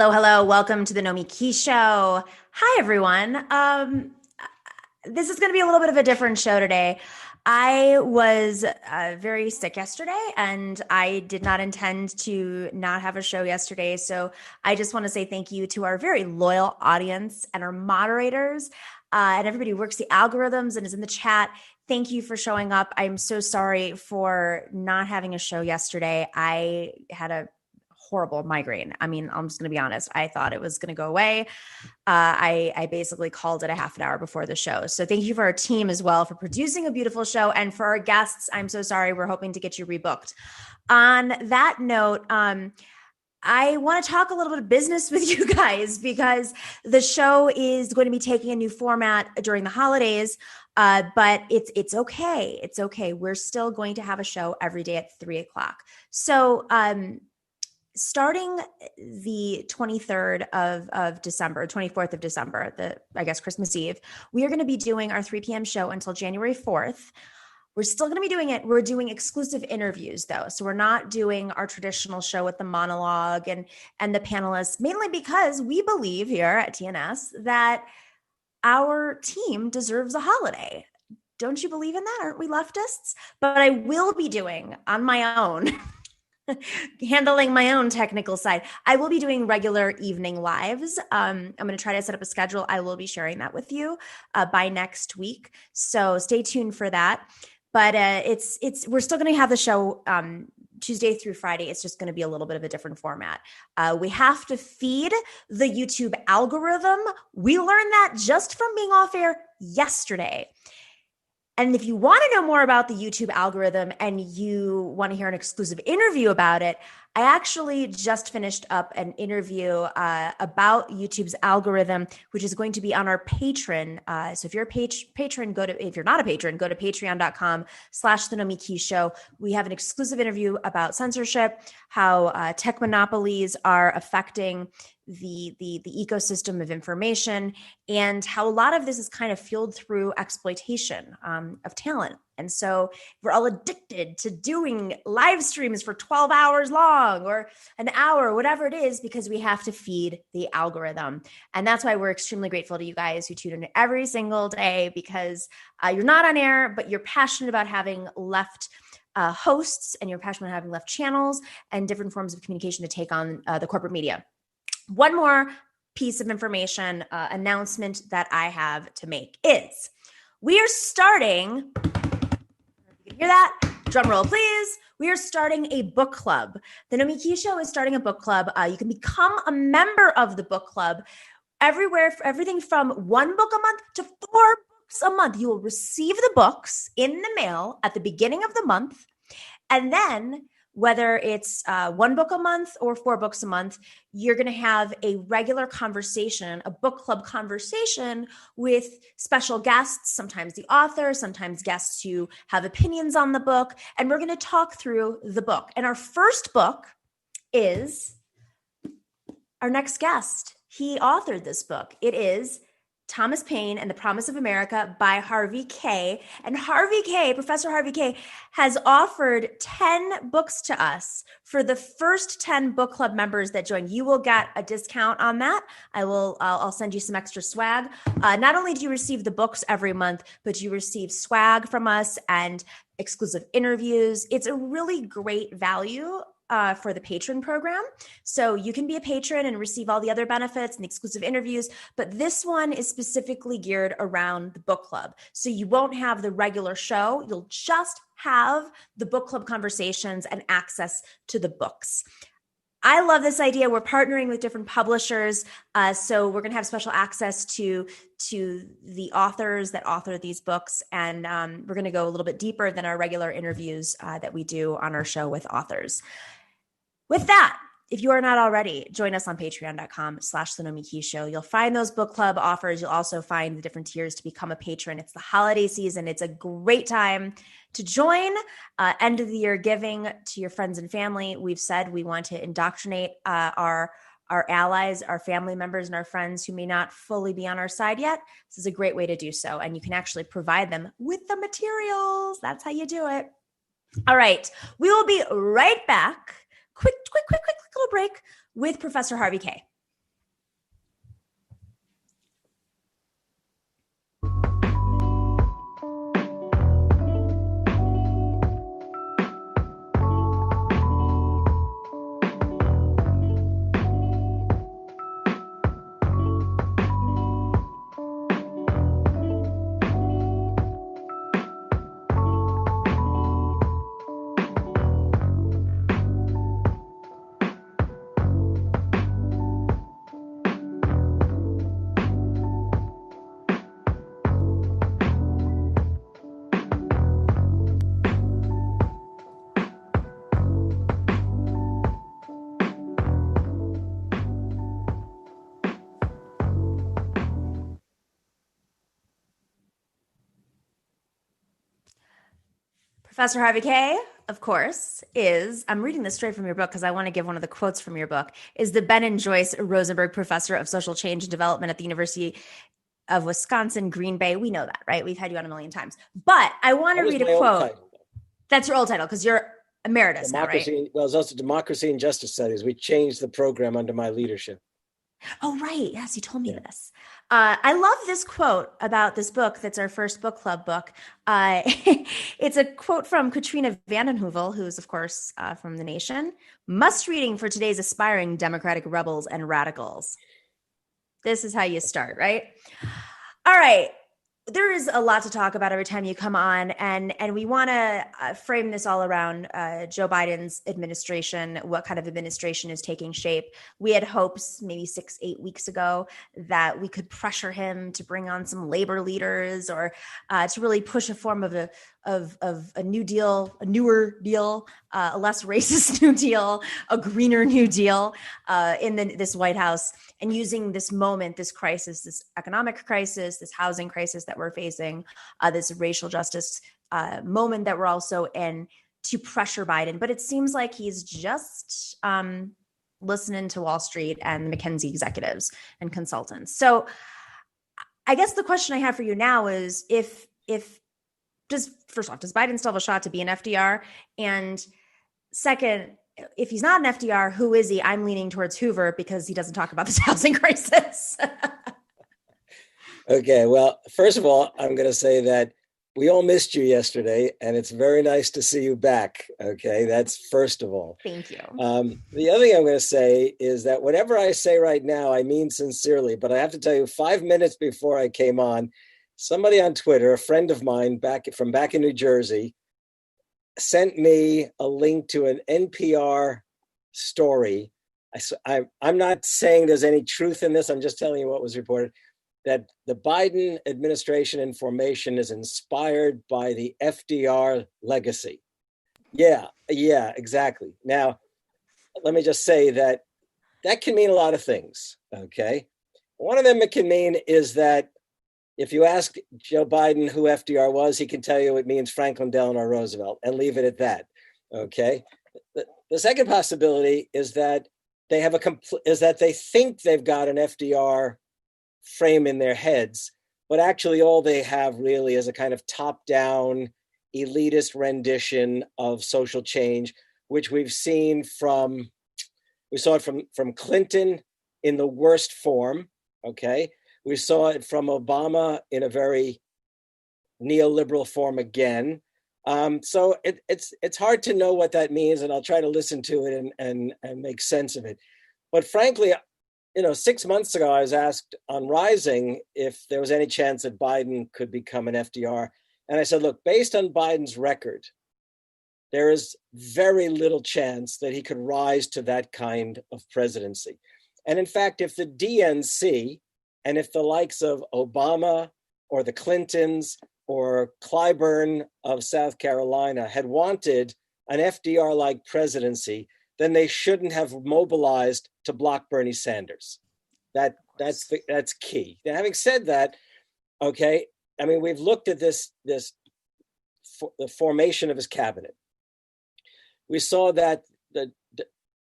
Hello, hello. Welcome to the Nomiki Show. Hi, everyone. This is going to be a little bit of a different show today. I was very sick yesterday, and I did not intend to not have a show yesterday. So I just want to say thank you to our very loyal audience and our moderators and everybody who works the algorithms and is in the chat. Thank you for showing up. I'm so sorry for not having a show yesterday. I had a horrible migraine. I mean, I'm just going to be honest. I thought it was going to go away. I basically called it a half an hour before the show. So thank you for our team as well for producing a beautiful show. And for our guests, I'm so sorry. We're hoping to get you rebooked. On that note, I want to talk a little bit of business with you guys because the show is going to be taking a new format during the holidays. But it's okay. It's okay. We're still going to have a show every day at 3:00. So, starting the 23rd of December, 24th of December, I guess Christmas Eve, we are going to be doing our 3 p.m. show until January 4th. We're still going to be doing it. We're doing exclusive interviews though. So we're not doing our traditional show with the monologue and the panelists, mainly because we believe here at TNS that our team deserves a holiday. Don't you believe in that? Aren't we leftists? But I will be doing on my own handling my own technical side. I will be doing regular evening lives. I'm going to try to set up a schedule. I will be sharing that with you by next week. So stay tuned for that. But we're still going to have the show Tuesday through Friday. It's just going to be a little bit of a different format. We have to feed the YouTube algorithm. We learned that just from being off air yesterday. And if you want to know more about the YouTube algorithm and you want to hear an exclusive interview about it, I actually just finished up an interview about YouTube's algorithm, which is going to be on our Patreon. So if you're a patron, if you're not a patron, go to patreon.com/The Nomiki Show. We have an exclusive interview about censorship, how tech monopolies are affecting the ecosystem of information, and how a lot of this is kind of fueled through exploitation of talent. And so we're all addicted to doing live streams for 12 hours long or an hour, whatever it is, because we have to feed the algorithm. And that's why we're extremely grateful to you guys who tune in every single day, because you're not on air, but you're passionate about having left hosts, and you're passionate about having left channels and different forms of communication to take on the corporate media. One more piece of information, announcement that I have to make is we are starting, you can hear that? Drum roll, please. We are starting a book club. The Nomiki Show is starting a book club. You can become a member of the book club everything from 1 book a month to 4 books a month. You will receive the books in the mail at the beginning of the month. And then whether it's 1 book a month or 4 books a month, you're going to have a regular conversation, a book club conversation with special guests, sometimes the author, sometimes guests who have opinions on the book. And we're going to talk through the book. And our first book is our next guest. He authored this book. It is Thomas Paine and the Promise of America by Harvey Kaye. And Harvey Kaye, Professor Harvey Kaye, has offered 10 books to us for the first 10 book club members that join. You will get a discount on that. I'll send you some extra swag. Not only do you receive the books every month, but you receive swag from us and exclusive interviews. It's a really great value for the patron program. So you can be a patron and receive all the other benefits and the exclusive interviews, but this one is specifically geared around the book club. So you won't have the regular show. You'll just have the book club conversations and access to the books. I love this idea. We're partnering with different publishers. So we're going to have special access to the authors that author these books. And we're going to go a little bit deeper than our regular interviews that we do on our show with authors. With that, if you are not already, join us on patreon.com/The Nomiki Show. You'll find those book club offers. You'll also find the different tiers to become a patron. It's the holiday season. It's a great time to join. End of the year giving to your friends and family. We've said we want to indoctrinate our allies, our family members, and our friends who may not fully be on our side yet. This is a great way to do so. And you can actually provide them with the materials. That's how you do it. All right. We will be right back. Quick little break with Professor Harvey Kaye. Professor Harvey Kaye, of course, I'm reading this straight from your book because I want to give one of the quotes from your book, is the Ben and Joyce Rosenberg Professor of Social Change and Development at the University of Wisconsin, Green Bay. We know that, right? We've had you on a million times. But I want to read a quote. That's your old title because you're emeritus now, right? Well, it's also Democracy and Justice Studies. We changed the program under my leadership. Oh, right. Yes, you told me this. I love this quote about this book. That's our first book club book. It's a quote from Katrina vanden Heuvel, who's, of course, from The Nation. Must reading for today's aspiring Democratic rebels and radicals. This is how you start, right? All right. There is a lot to talk about every time you come on, and we want to frame this all around Joe Biden's administration, what kind of administration is taking shape. We had hopes maybe 6-8 weeks ago that we could pressure him to bring on some labor leaders or to really push a form of a new deal, a newer deal, a less racist new deal, a greener new deal in this White House, and using this moment, this crisis, this economic crisis, this housing crisis that we're facing, this racial justice moment that we're also in, to pressure Biden. But it seems like he's just listening to Wall Street and the McKinsey executives and consultants. So I guess the question I have for you now is first off, does Biden still have a shot to be an FDR? And second, if he's not an FDR, who is he? I'm leaning towards Hoover because he doesn't talk about this housing crisis. Okay, well, first of all, I'm going to say that we all missed you yesterday, and it's very nice to see you back. Okay, that's first of all. Thank you. The other thing I'm going to say is that whatever I say right now, I mean sincerely, but I have to tell you, 5 minutes before I came on, somebody on Twitter, a friend of mine back in New Jersey, sent me a link to an NPR story. I'm not saying there's any truth in this. I'm just telling you what was reported, that the Biden administration and formation is inspired by the FDR legacy. Yeah, exactly. Now, let me just say that can mean a lot of things, okay? One of them it can mean is that if you ask Joe Biden who FDR was, he can tell you it means Franklin Delano Roosevelt, and leave it at that. Okay. The second possibility is that they think they've got an FDR frame in their heads, but actually all they have really is a kind of top-down elitist rendition of social change, which we saw it from Clinton in the worst form. Okay. We saw it from Obama in a very neoliberal form again. So it's hard to know what that means, and I'll try to listen to it and make sense of it. But frankly, 6 months ago, I was asked on Rising if there was any chance that Biden could become an FDR. And I said, look, based on Biden's record, there is very little chance that he could rise to that kind of presidency. And in fact, if the DNC, and if the likes of Obama or the Clintons or Clyburn of South Carolina had wanted an FDR-like presidency, then they shouldn't have mobilized to block Bernie Sanders. That's key. Now, having said that, okay, I mean, we've looked at the formation of his cabinet. We saw that the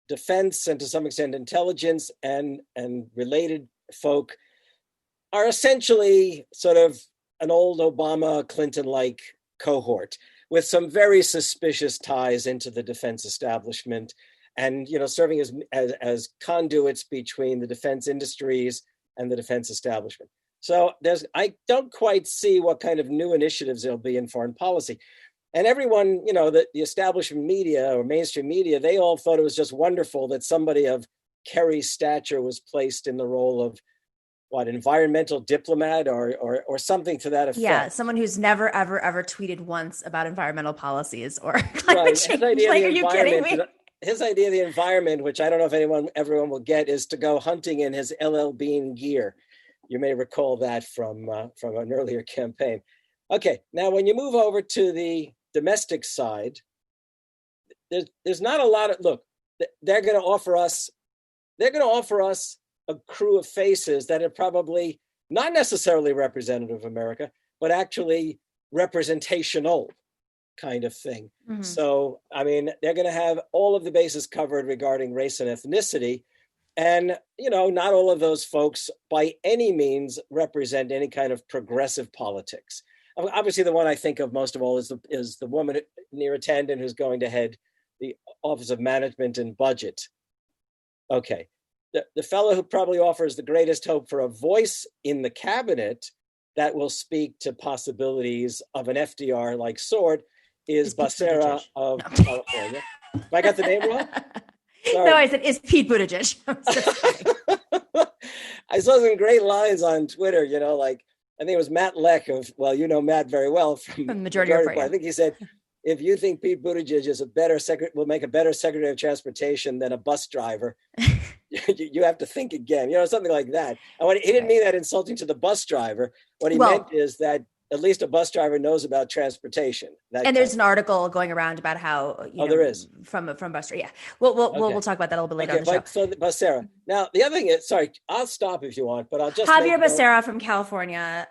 defense and to some extent intelligence and related folk are essentially sort of an old Obama Clinton-like cohort with some very suspicious ties into the defense establishment and, serving as conduits between the defense industries and the defense establishment. So I don't quite see what kind of new initiatives there'll be in foreign policy. And everyone, the establishment media or mainstream media, they all thought it was just wonderful that somebody of Kerry's stature was placed in the role of environmental diplomat or something to that effect. Yeah, someone who's never, ever, ever tweeted once about environmental policies or climate change. Are you kidding me? His idea of the environment, which I don't know if everyone will get, is to go hunting in his LL Bean gear. You may recall that from an earlier campaign. Okay, now when you move over to the domestic side, there's not a lot of, look, they're going to offer us a crew of faces that are probably not necessarily representative of America, but actually representational. kind of thing. Mhm. So, I mean, they're going to have all of the bases covered regarding race and ethnicity. And, not all of those folks by any means represent any kind of progressive politics. Obviously, the one I think of most of all is the woman near Tandon who's going to head the Office of Management and Budget. Okay. The fellow who probably offers the greatest hope for a voice in the cabinet that will speak to possibilities of an FDR-like sort is Becerra of California. Have I got the name wrong? Sorry. No, I said, is Pete Buttigieg. I saw some great lines on Twitter, like, I think it was Matt Leck of, well, Matt very well from Majority Report. I think he said, if you think Pete Buttigieg is will make a better Secretary of Transportation than a bus driver, you have to think again, something like that. And he didn't mean that insulting to the bus driver. What he meant is that at least a bus driver knows about transportation. And there's an article going around about how, there is from bus driver. Yeah. We'll talk about that a little bit later on the show. So Becerra. Now, the other thing is, sorry, I'll stop if you want, but I'll just Javier Becerra from California.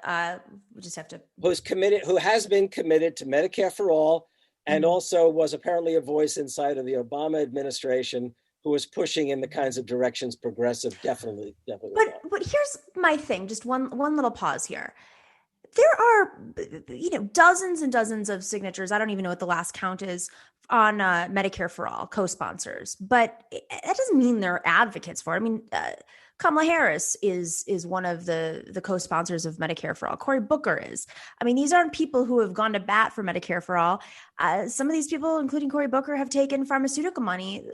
We just have to. Who has been committed to Medicare for all, and also was apparently a voice inside of the Obama administration who was pushing in the kinds of directions progressive definitely. But here's my thing. Just one little pause here. There are, dozens and dozens of signatures. I don't even know what the last count is on Medicare for all co-sponsors, but that doesn't mean they're advocates for it. I mean, Kamala Harris is one of the co-sponsors of Medicare for all. Cory Booker is. I mean, these aren't people who have gone to bat for Medicare for all. Some of these people, including Cory Booker, have taken pharmaceutical money,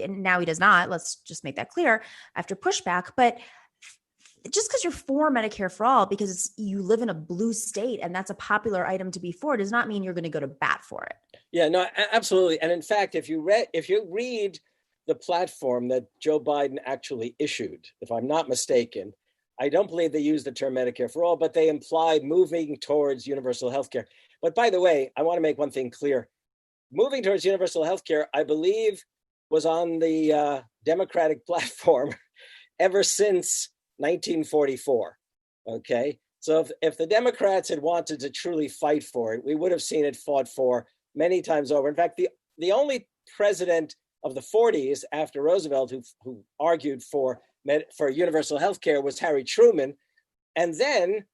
and now he does not. Let's just make that clear after pushback. But just because you're for Medicare for all, because you live in a blue state and that's a popular item to be for, does not mean you're going to go to bat for it. Yeah, no, absolutely. And in fact, if you read the platform that Joe Biden actually issued, if I'm not mistaken, I don't believe they use the term Medicare for all, but they imply moving towards universal health care. But by the way, I want to make one thing clear. Moving towards universal health care, I believe, was on the Democratic platform ever since 1944. Okay. So if the Democrats had wanted to truly fight for it, we would have seen it fought for many times over. In fact, the only president of the 40s after Roosevelt who argued for universal health care was Harry Truman. And then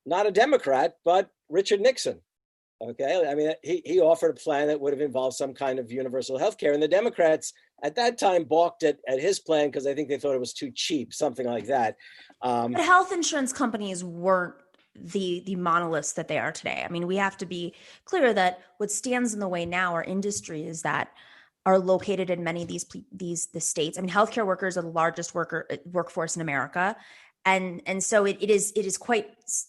not a Democrat, but Richard Nixon. Okay. I mean, he offered a plan that would have involved some kind of universal health care. And the Democrats at that time balked at his plan because I think they thought it was too cheap, something like that. But health insurance companies weren't the monoliths that they are today. I mean, we have to be clear that what stands in the way now are industries that are located in many of the states. I mean, healthcare workers are the largest workforce in America. And so it is quite,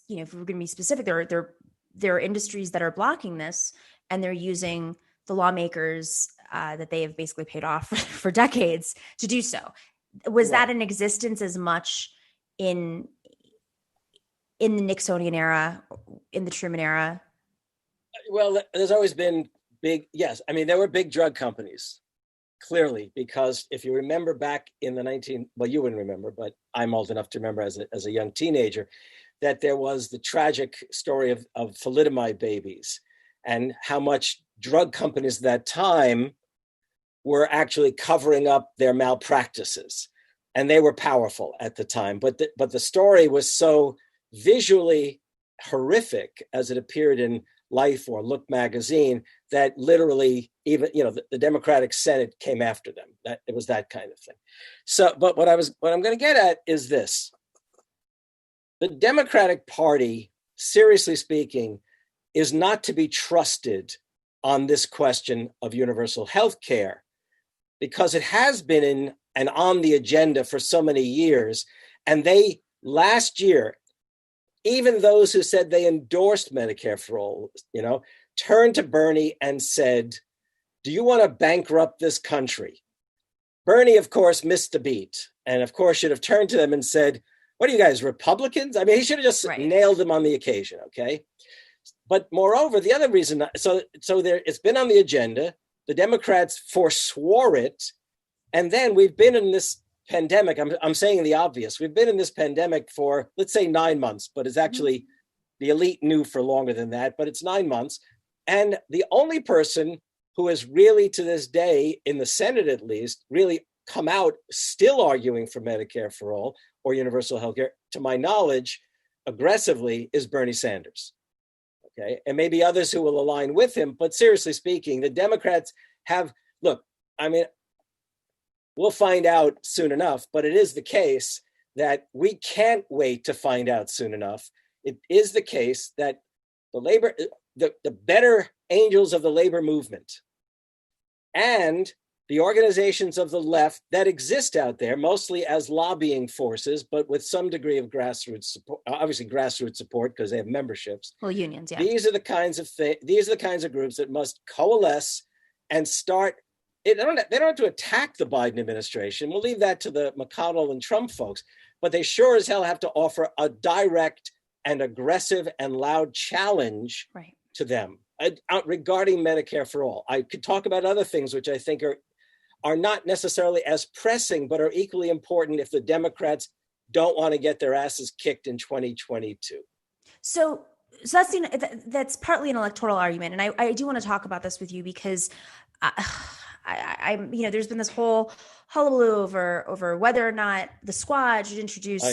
if we're going to be specific, there are industries that are blocking this, and they're using the lawmakers that they have basically paid off for decades to do so. Was that in existence as much in the Nixonian era, in the Truman era? Well, there's always been yes. I mean, there were big drug companies, clearly, because if you remember back in the you wouldn't remember, but I'm old enough to remember as a young teenager, that there was the tragic story of thalidomide babies and how much drug companies at that time were actually covering up their malpractices. And they were powerful at the time. But the story was so visually horrific as it appeared in Life or Look magazine that literally even, the Democratic Senate came after them. That it was that kind of thing. So, but what I'm going to get at is this. The Democratic Party, seriously speaking, is not to be trusted on this question of universal health care, because it has been in and on the agenda for so many years. And they, last year, even those who said they endorsed Medicare for all, turned to Bernie and said, do you want to bankrupt this country? Bernie, of course, missed a beat. And of course, should have turned to them and said, what are you guys, Republicans? I mean, he should have just nailed them on the occasion, okay? But moreover, the other reason, so there, it's been on the agenda. The Democrats forswore it. And then we've been in this pandemic. I'm saying the obvious. We've been in this pandemic for, let's say, 9 months, but it's actually the elite knew for longer than that, but it's 9 months. And the only person who has really, to this day, in the Senate at least, really come out still arguing for Medicare for all or universal health care, to my knowledge, aggressively, is Bernie Sanders. Okay. And maybe others who will align with him. But seriously speaking, the Democrats have, look, I mean, we'll find out soon enough, but it is the case that we can't wait to find out soon enough. It is the case that the better angels of the labor movement and the organizations of the left that exist out there, mostly as lobbying forces, but with some degree of grassroots support, obviously grassroots support because they have memberships. Well, unions, yeah. These are the kinds of groups that must coalesce and start. They don't have to attack the Biden administration. We'll leave that to the McConnell and Trump folks, but they sure as hell have to offer a direct and aggressive and loud challenge to them regarding Medicare for all. I could talk about other things which I think are not necessarily as pressing, but are equally important if the Democrats don't want to get their asses kicked in 2022. So that's partly an electoral argument. And I do want to talk about this with you because there's been this whole hullabaloo over whether or not the squad should introduce,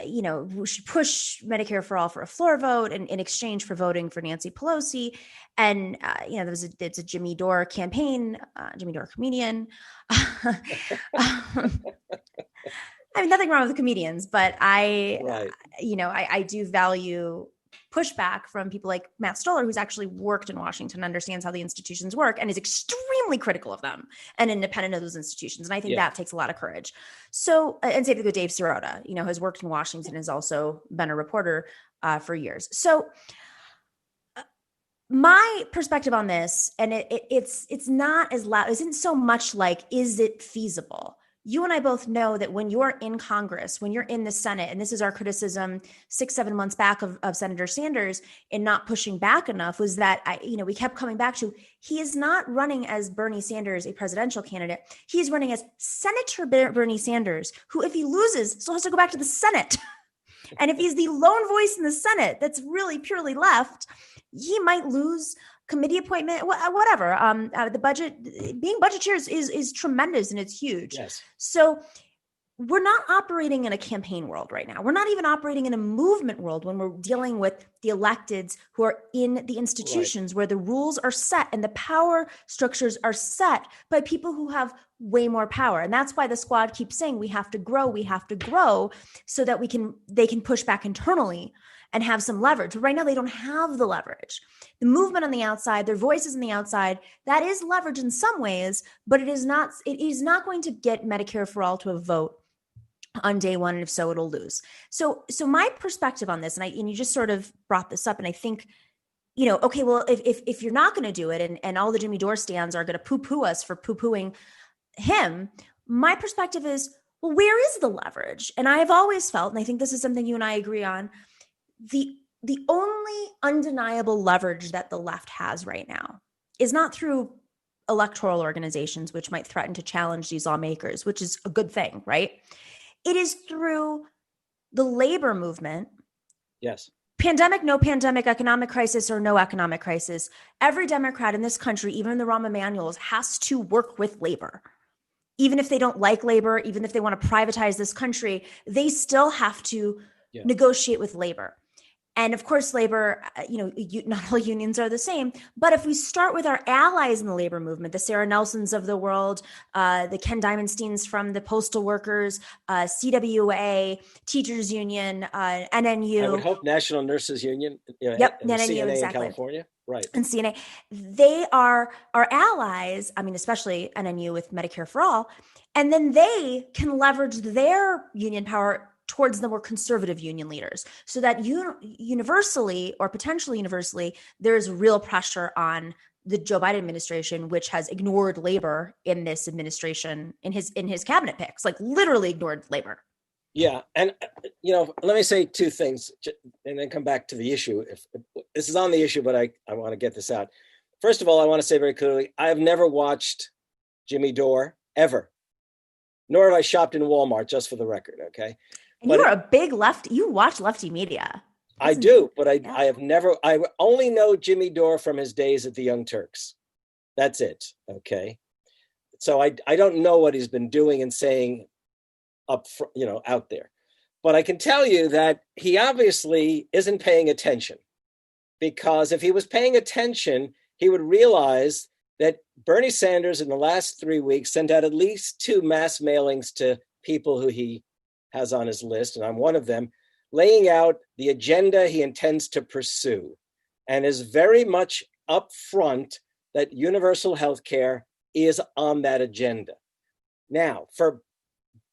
we should push Medicare for all for a floor vote in exchange for voting for Nancy Pelosi. And, it's a Jimmy Dore campaign, Jimmy Dore comedian. I mean, nothing wrong with the comedians, but I do value pushback from people like Matt Stoller, who's actually worked in Washington, understands how the institutions work, and is extremely critical of them and independent of those institutions. And I think that takes a lot of courage. So, and same thing with Dave Sirota, has worked in Washington, has also been a reporter for years. So my perspective on this, and it's not as loud, isn't so much like, is it feasible? You and I both know that when you're in Congress, when you're in the Senate, and this is our criticism 6-7 months back of Senator Sanders in not pushing back enough, was that we kept coming back to, he is not running as Bernie Sanders, a presidential candidate. He is running as Senator Bernie Sanders, who, if he loses, still has to go back to the Senate. And if he's the lone voice in the Senate that's really purely left, he might lose committee appointment, whatever. The budget, being budget chair is tremendous and it's huge. Yes. So we're not operating in a campaign world right now. We're not even operating in a movement world when we're dealing with the electeds who are in the institutions where the rules are set and the power structures are set by people who have way more power. And that's why the squad keeps saying we have to grow so that they can push back internally and have some leverage. But right now, they don't have the leverage. The movement on the outside, their voices on the outside, that is leverage in some ways, but it is not going to get Medicare for all to a vote on day one, and if so, it'll lose. So my perspective on this, and you just sort of brought this up, and I think, okay, well, if you're not going to do it, and all the Jimmy Dore stands are going to poo-poo us for poo-pooing him, my perspective is, well, where is the leverage? And I have always felt, and I think this is something you and I agree on, the only undeniable leverage that the left has right now is not through electoral organizations, which might threaten to challenge these lawmakers, which is a good thing, right? It is through the labor movement. Yes. Pandemic, no pandemic, economic crisis or no economic crisis. Every Democrat in this country, even the Rahm Emanuels, has to work with labor. Even if they don't like labor, even if they want to privatize this country, they still have to negotiate with labor. And of course, labor, not all unions are the same. But if we start with our allies in the labor movement, the Sarah Nelsons of the world, the Ken Diamonsteins from the postal workers, CWA, Teachers Union, NNU. I would hope National Nurses Union. Yep, NNU, CNA, exactly. in California. Right. And CNA. They are our allies. I mean, especially NNU with Medicare for All. And then they can leverage their union power towards the more conservative union leaders, so that universally or potentially universally, there's real pressure on the Joe Biden administration, which has ignored labor in this administration, in his cabinet picks, like literally ignored labor. Yeah. And, let me say two things and then come back to the issue. If this is on the issue, but I want to get this out. First of all, I want to say very clearly, I have never watched Jimmy Dore ever, nor have I shopped in Walmart, just for the record. Okay. And you are a big lefty. You watch lefty media. I do, but Yeah. I only know Jimmy Dore from his days at the Young Turks. That's it. Okay. So I don't know what he's been doing and saying out there. But I can tell you that he obviously isn't paying attention, because if he was paying attention, he would realize that Bernie Sanders in the last 3 weeks sent out at least 2 mass mailings to people who he has on his list, and I'm one of them, laying out the agenda he intends to pursue, and is very much upfront that universal health care is on that agenda. Now, for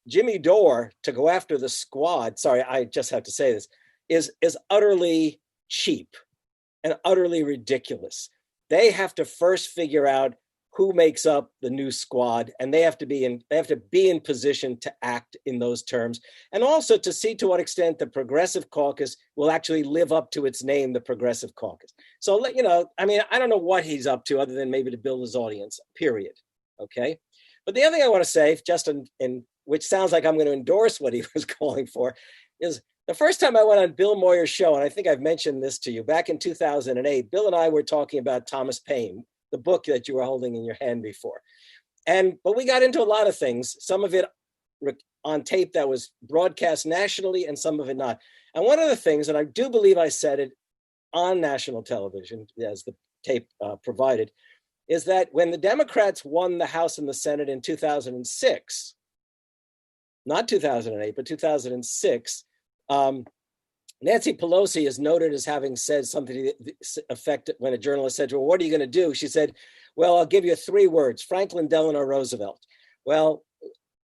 Jimmy Dore to go after the squad, sorry, I just have to say this, is utterly cheap and utterly ridiculous. They have to first figure out who makes up the new squad, and they have to be in position to act in those terms, and also to see to what extent the Progressive Caucus will actually live up to its name, the Progressive Caucus. So, I don't know what he's up to other than maybe to build his audience, period. Okay. But the other thing I want to say, just in which sounds like I'm going to endorse what he was calling for, is the first time I went on Bill Moyer's show, and I think I've mentioned this to you, back in 2008, Bill and I were talking about Thomas Paine, the book that you were holding in your hand before. But we got into a lot of things, some of it on tape that was broadcast nationally and some of it not. And one of the things, and I do believe I said it on national television, as the tape provided, is that when the Democrats won the House and the Senate in 2006, not 2008, but 2006, Nancy Pelosi is noted as having said something to the effect when a journalist said to her, "What are you going to do?" She said, "Well, I'll give you 3 words, Franklin Delano Roosevelt." Well,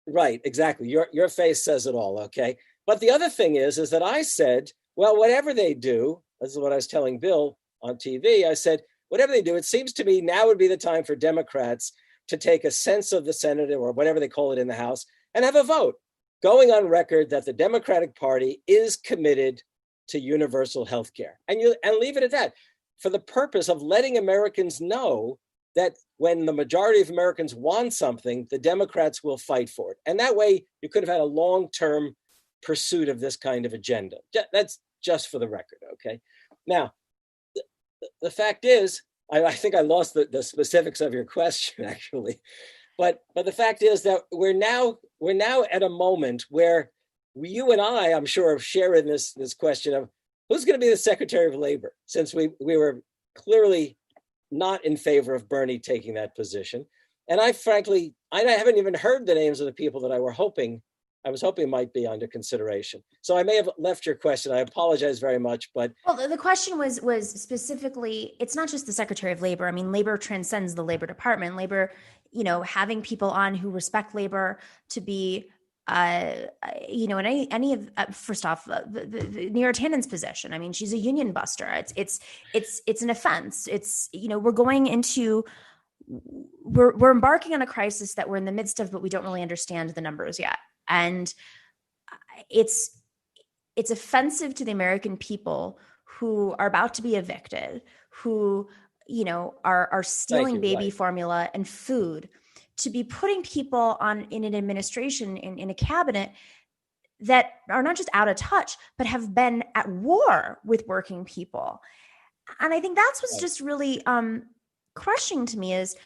right, exactly. Your face says it all, okay? But the other thing is that I said, well, whatever they do, this is what I was telling Bill on TV, I said, whatever they do, it seems to me now would be the time for Democrats to take a sense of the Senate, or whatever they call it in the House, and have a vote, going on record that the Democratic Party is committed to universal health care. And leave it at that, for the purpose of letting Americans know that when the majority of Americans want something, the Democrats will fight for it. And that way, you could have had a long-term pursuit of this kind of agenda. That's just for the record, okay? Now, the fact is, I think I lost the specifics of your question, actually. But the fact is that we're now at a moment where you and I'm sure, have shared in this question of who's going to be the Secretary of Labor, since we were clearly not in favor of Bernie taking that position. And I haven't even heard the names of the people that I was hoping might be under consideration. So I may have left your question. I apologize very much, but well, the question was specifically, it's not just the Secretary of Labor. I mean, labor transcends the Labor Department. Labor, having people on who respect labor to be, in any of first off, the Neera Tannen's position. I mean, she's a union buster. It's an offense. We're embarking on a crisis that we're in the midst of, but we don't really understand the numbers yet. And it's offensive to the American people who are about to be evicted, who, are stealing baby formula and food, to be putting people in an administration, in a cabinet that are not just out of touch, but have been at war with working people. And I think that's what's just really crushing to me is,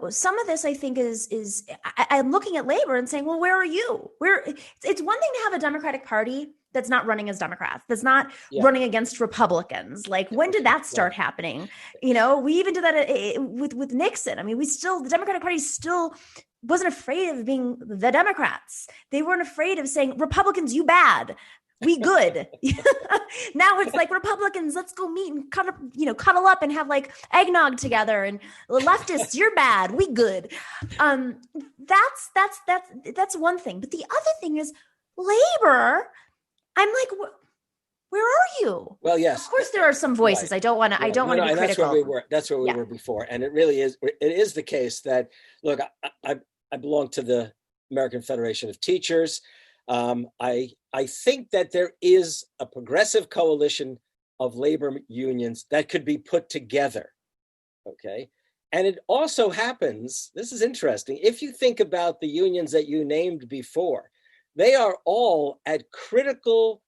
some of this I think is I'm looking at labor and saying, well, where are you? It's one thing to have a Democratic Party that's not running as Democrats, that's not running against Republicans. Like, when did that start happening? We even did that with Nixon. I mean, the Democratic Party still wasn't afraid of being the Democrats. They weren't afraid of saying, Republicans, you bad, we good. Now it's like, Republicans, let's go meet and cuddle up and have like eggnog together, and leftists, you're bad, we good. That's one thing. But the other thing is labor. I'm like, where are you? Well, yes. Of course, there are some voices. Right. I don't want to be critical. That's where we were before. And it really is. It is the case that, look, I belong to the American Federation of Teachers. I think that there is a progressive coalition of labor unions that could be put together. Okay. And it also happens, this is interesting, if you think about the unions that you named before, they are all at critical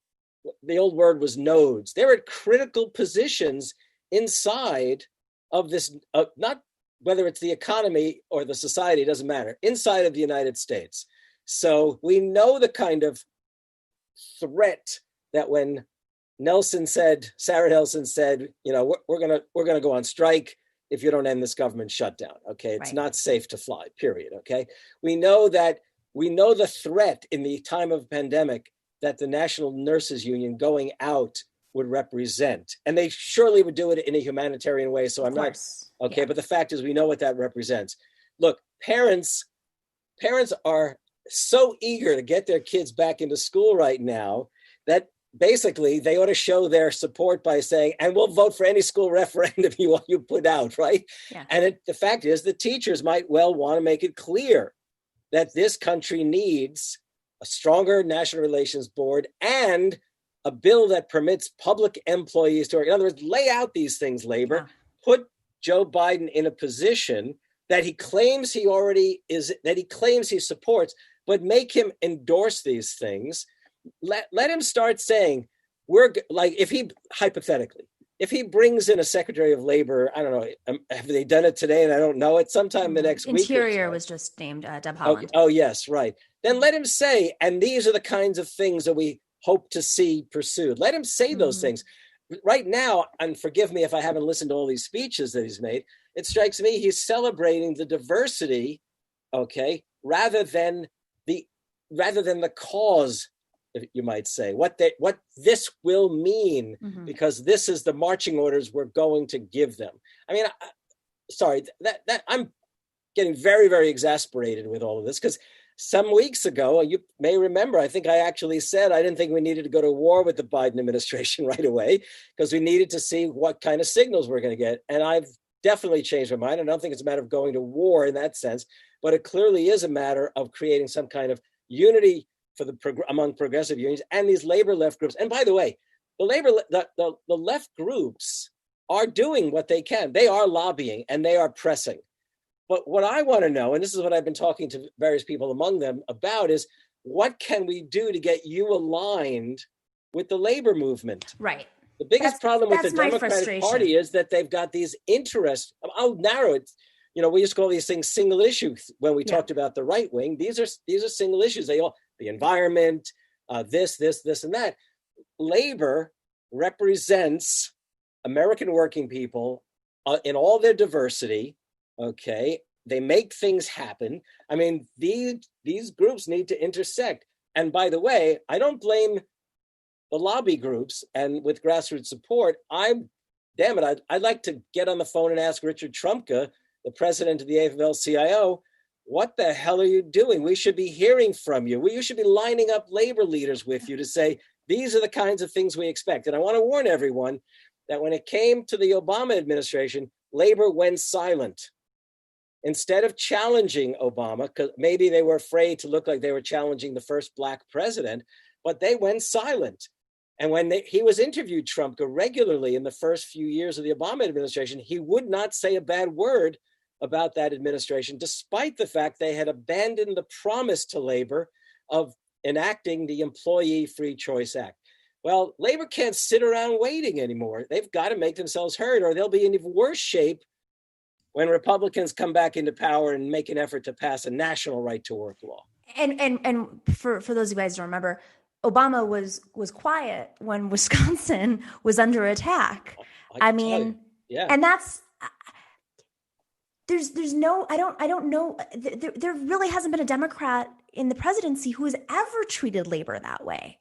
the old word was nodes. They're at critical positions inside of this, not whether it's the economy or the society, doesn't matter, inside of the United States. So we know the kind of threat that when Sarah Nelson said, we're gonna go on strike if you don't end this government shutdown. Okay, it's not safe to fly. Period. Okay, we know the threat in the time of pandemic that the National Nurses Union going out would represent, and they surely would do it in a humanitarian way. So I'm not okay, but the fact is, we know what that represents. Look, parents are so eager to get their kids back into school right now that basically they ought to show their support by saying, and we'll vote for any school referendum you put out, right? Yeah. And the fact is, the teachers might well want to make it clear that this country needs a stronger national relations board and a bill that permits public employees to work. In other words, lay out these things, labor, put Joe Biden in a position that he claims he already is, that he claims he supports, but make him endorse these things. Let him start saying, if he brings in a Secretary of Labor, I don't know, have they done it today? And I don't know it. Sometime the next week. Interior was just named Deb Haaland. Oh, yes, right. Then let him say, and these are the kinds of things that we hope to see pursued. Let him say those things. Right now, and forgive me if I haven't listened to all these speeches that he's made, it strikes me he's celebrating the diversity, okay, rather than the cause, you might say, what this will mean, because this is the marching orders we're going to give them. I mean, sorry, that I'm getting very, very exasperated with all of this, because some weeks ago, you may remember, I think I actually said I didn't think we needed to go to war with the Biden administration right away, because we needed to see what kind of signals we're going to get. And I've definitely changed my mind. I don't think it's a matter of going to war in that sense, but it clearly is a matter of creating some kind of unity for among progressive unions and these labor left groups. And by the way, the left groups are doing what they can. They are lobbying and they are pressing. But what I want to know, and this is what I've been talking to various people among them about, is what can we do to get you aligned with the labor movement? Right. The biggest problem with the Democratic Party is that they've got these interests. I'll narrow it. We used to call these things single issues when we talked about the right wing. These are single issues. They all, the environment, this, and that. Labor represents American working people in all their diversity. Okay, they make things happen. I mean, these groups need to intersect. And by the way, I don't blame the lobby groups and with grassroots support. I'd like to get on the phone and ask Richard Trumka, the president of the AFL-CIO, what the hell are you doing? We should be hearing from you. You should be lining up labor leaders with you to say, these are the kinds of things we expect. And I want to warn everyone that when it came to the Obama administration, labor went silent. Instead of challenging Obama, because maybe they were afraid to look like they were challenging the first Black president, but they went silent. And when he was interviewed, Trumka, regularly in the first few years of the Obama administration, he would not say a bad word about that administration, despite the fact they had abandoned the promise to labor of enacting the Employee Free Choice Act. Well, labor can't sit around waiting anymore. They've got to make themselves heard, or they'll be in even worse shape when Republicans come back into power and make an effort to pass a national right to work law. And for those of you guys who don't remember, Obama was quiet when Wisconsin was under attack. I mean, yeah. And that's there's no, I don't know. There really hasn't been a Democrat in the presidency who has ever treated labor that way.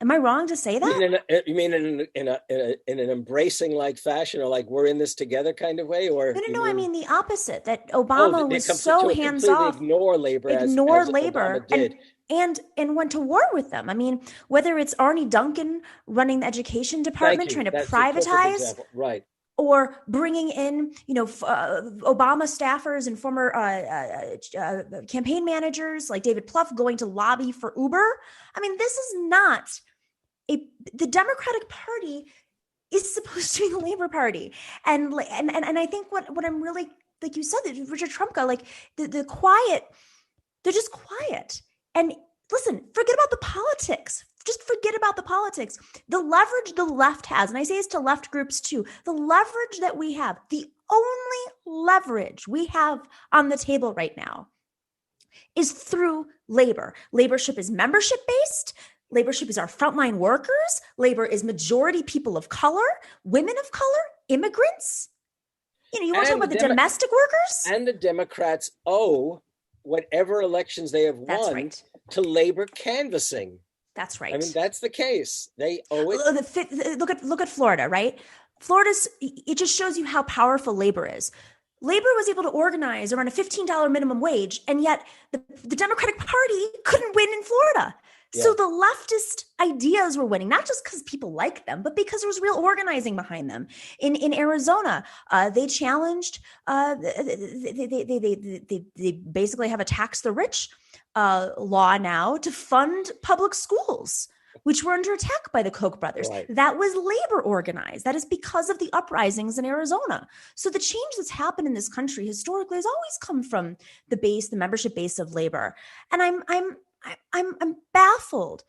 Am I wrong to say that? You mean in an embracing like fashion, or like we're in this together kind of way, or no? I mean the opposite. That Obama was so hands off, ignore labor, as labor, Obama did. And went to war with them. I mean, whether it's Arnie Duncan running the education department, trying to privatize, right, or bringing in, Obama staffers and former campaign managers like David Plouffe going to lobby for Uber. I mean, this is not the Democratic Party is supposed to be the Labor Party. And I think what I'm really, like you said, Richard Trumka, like the quiet, they're just quiet. And listen, forget about the politics. Just forget about the politics. The leverage the left has, and I say this to left groups too, the leverage that we have, the only leverage we have on the table right now is through labor. Laborship is membership based. Laborship is our frontline workers. Labor is majority people of color, women of color, immigrants. You want to talk about the domestic workers? And the Democrats owe whatever elections they have won to labor canvassing. That's right. I mean, that's the case. They owe it. Look at Florida, right? It just shows you how powerful labor is. Labor was able to organize around a $15 minimum wage, and yet the Democratic Party couldn't win in Florida. Yeah. So the leftist ideas were winning, not just because people like them, but because there was real organizing behind them. In Arizona, they challenged, they basically have a tax the rich law now to fund public schools, which were under attack by the Koch brothers. Right. That was labor organized. That is because of the uprisings in Arizona. So the change that's happened in this country historically has always come from the membership base of labor. And I'm baffled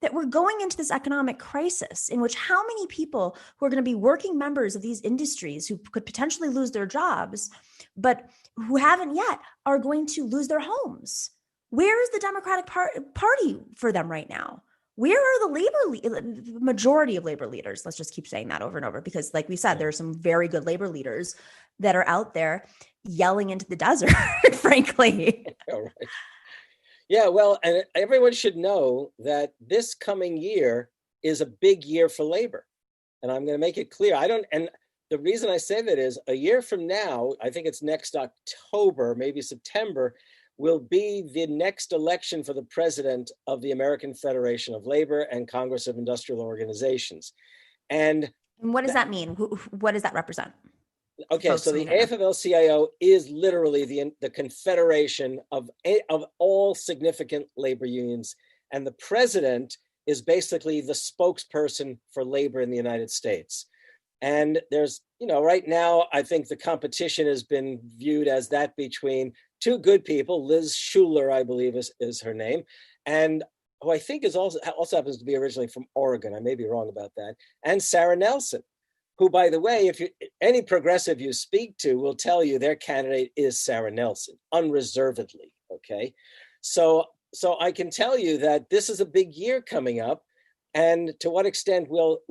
that we're going into this economic crisis in which how many people who are going to be working members of these industries who could potentially lose their jobs, but who haven't yet, are going to lose their homes. Where is the Democratic Party for them right now? Where are the majority of labor leaders? Let's just keep saying that over and over, because like we said, there are some very good labor leaders that are out there yelling into the desert, frankly. All right. Yeah, well, and everyone should know that this coming year is a big year for labor. And I'm going to make it clear. And the reason I say that is a year from now, I think it's next October, maybe September, will be the next election for the president of the American Federation of Labor and Congress of Industrial Organizations. And what does that mean? What does that represent? Okay, so the AFL-CIO is literally the confederation of all significant labor unions, and the president is basically the spokesperson for labor in the United States. And there's, right now, I think the competition has been viewed as that between two good people, Liz Schuler, I believe is her name, and who I think is also happens to be originally from Oregon. I may be wrong about that, and Sarah Nelson, who, by the way, any progressive you speak to will tell you their candidate is Sarah Nelson, unreservedly, okay? So I can tell you that this is a big year coming up, and to what extent will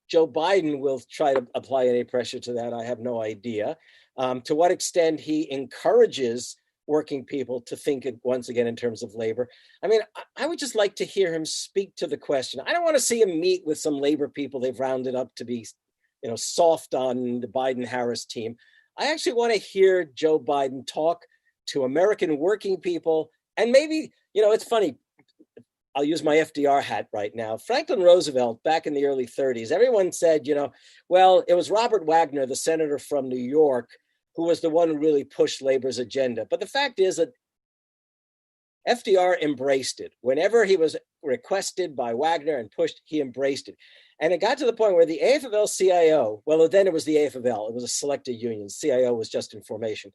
Joe Biden will try to apply any pressure to that, I have no idea. To what extent he encourages working people to think once again in terms of labor. I mean, I would just like to hear him speak to the question. I don't want to see him meet with some labor people they've rounded up to be, soft on the Biden-Harris team. I actually want to hear Joe Biden talk to American working people. And maybe, it's funny, I'll use my FDR hat right now. Franklin Roosevelt, back in the early 30s, everyone said, well, it was Robert Wagner, the senator from New York, who was the one who really pushed labor's agenda. But the fact is that FDR embraced it. Whenever he was requested by Wagner and pushed, he embraced it. And it got to the point where the AFL-CIO, well, then it was the AFL, it was a selected union. CIO was just in formation.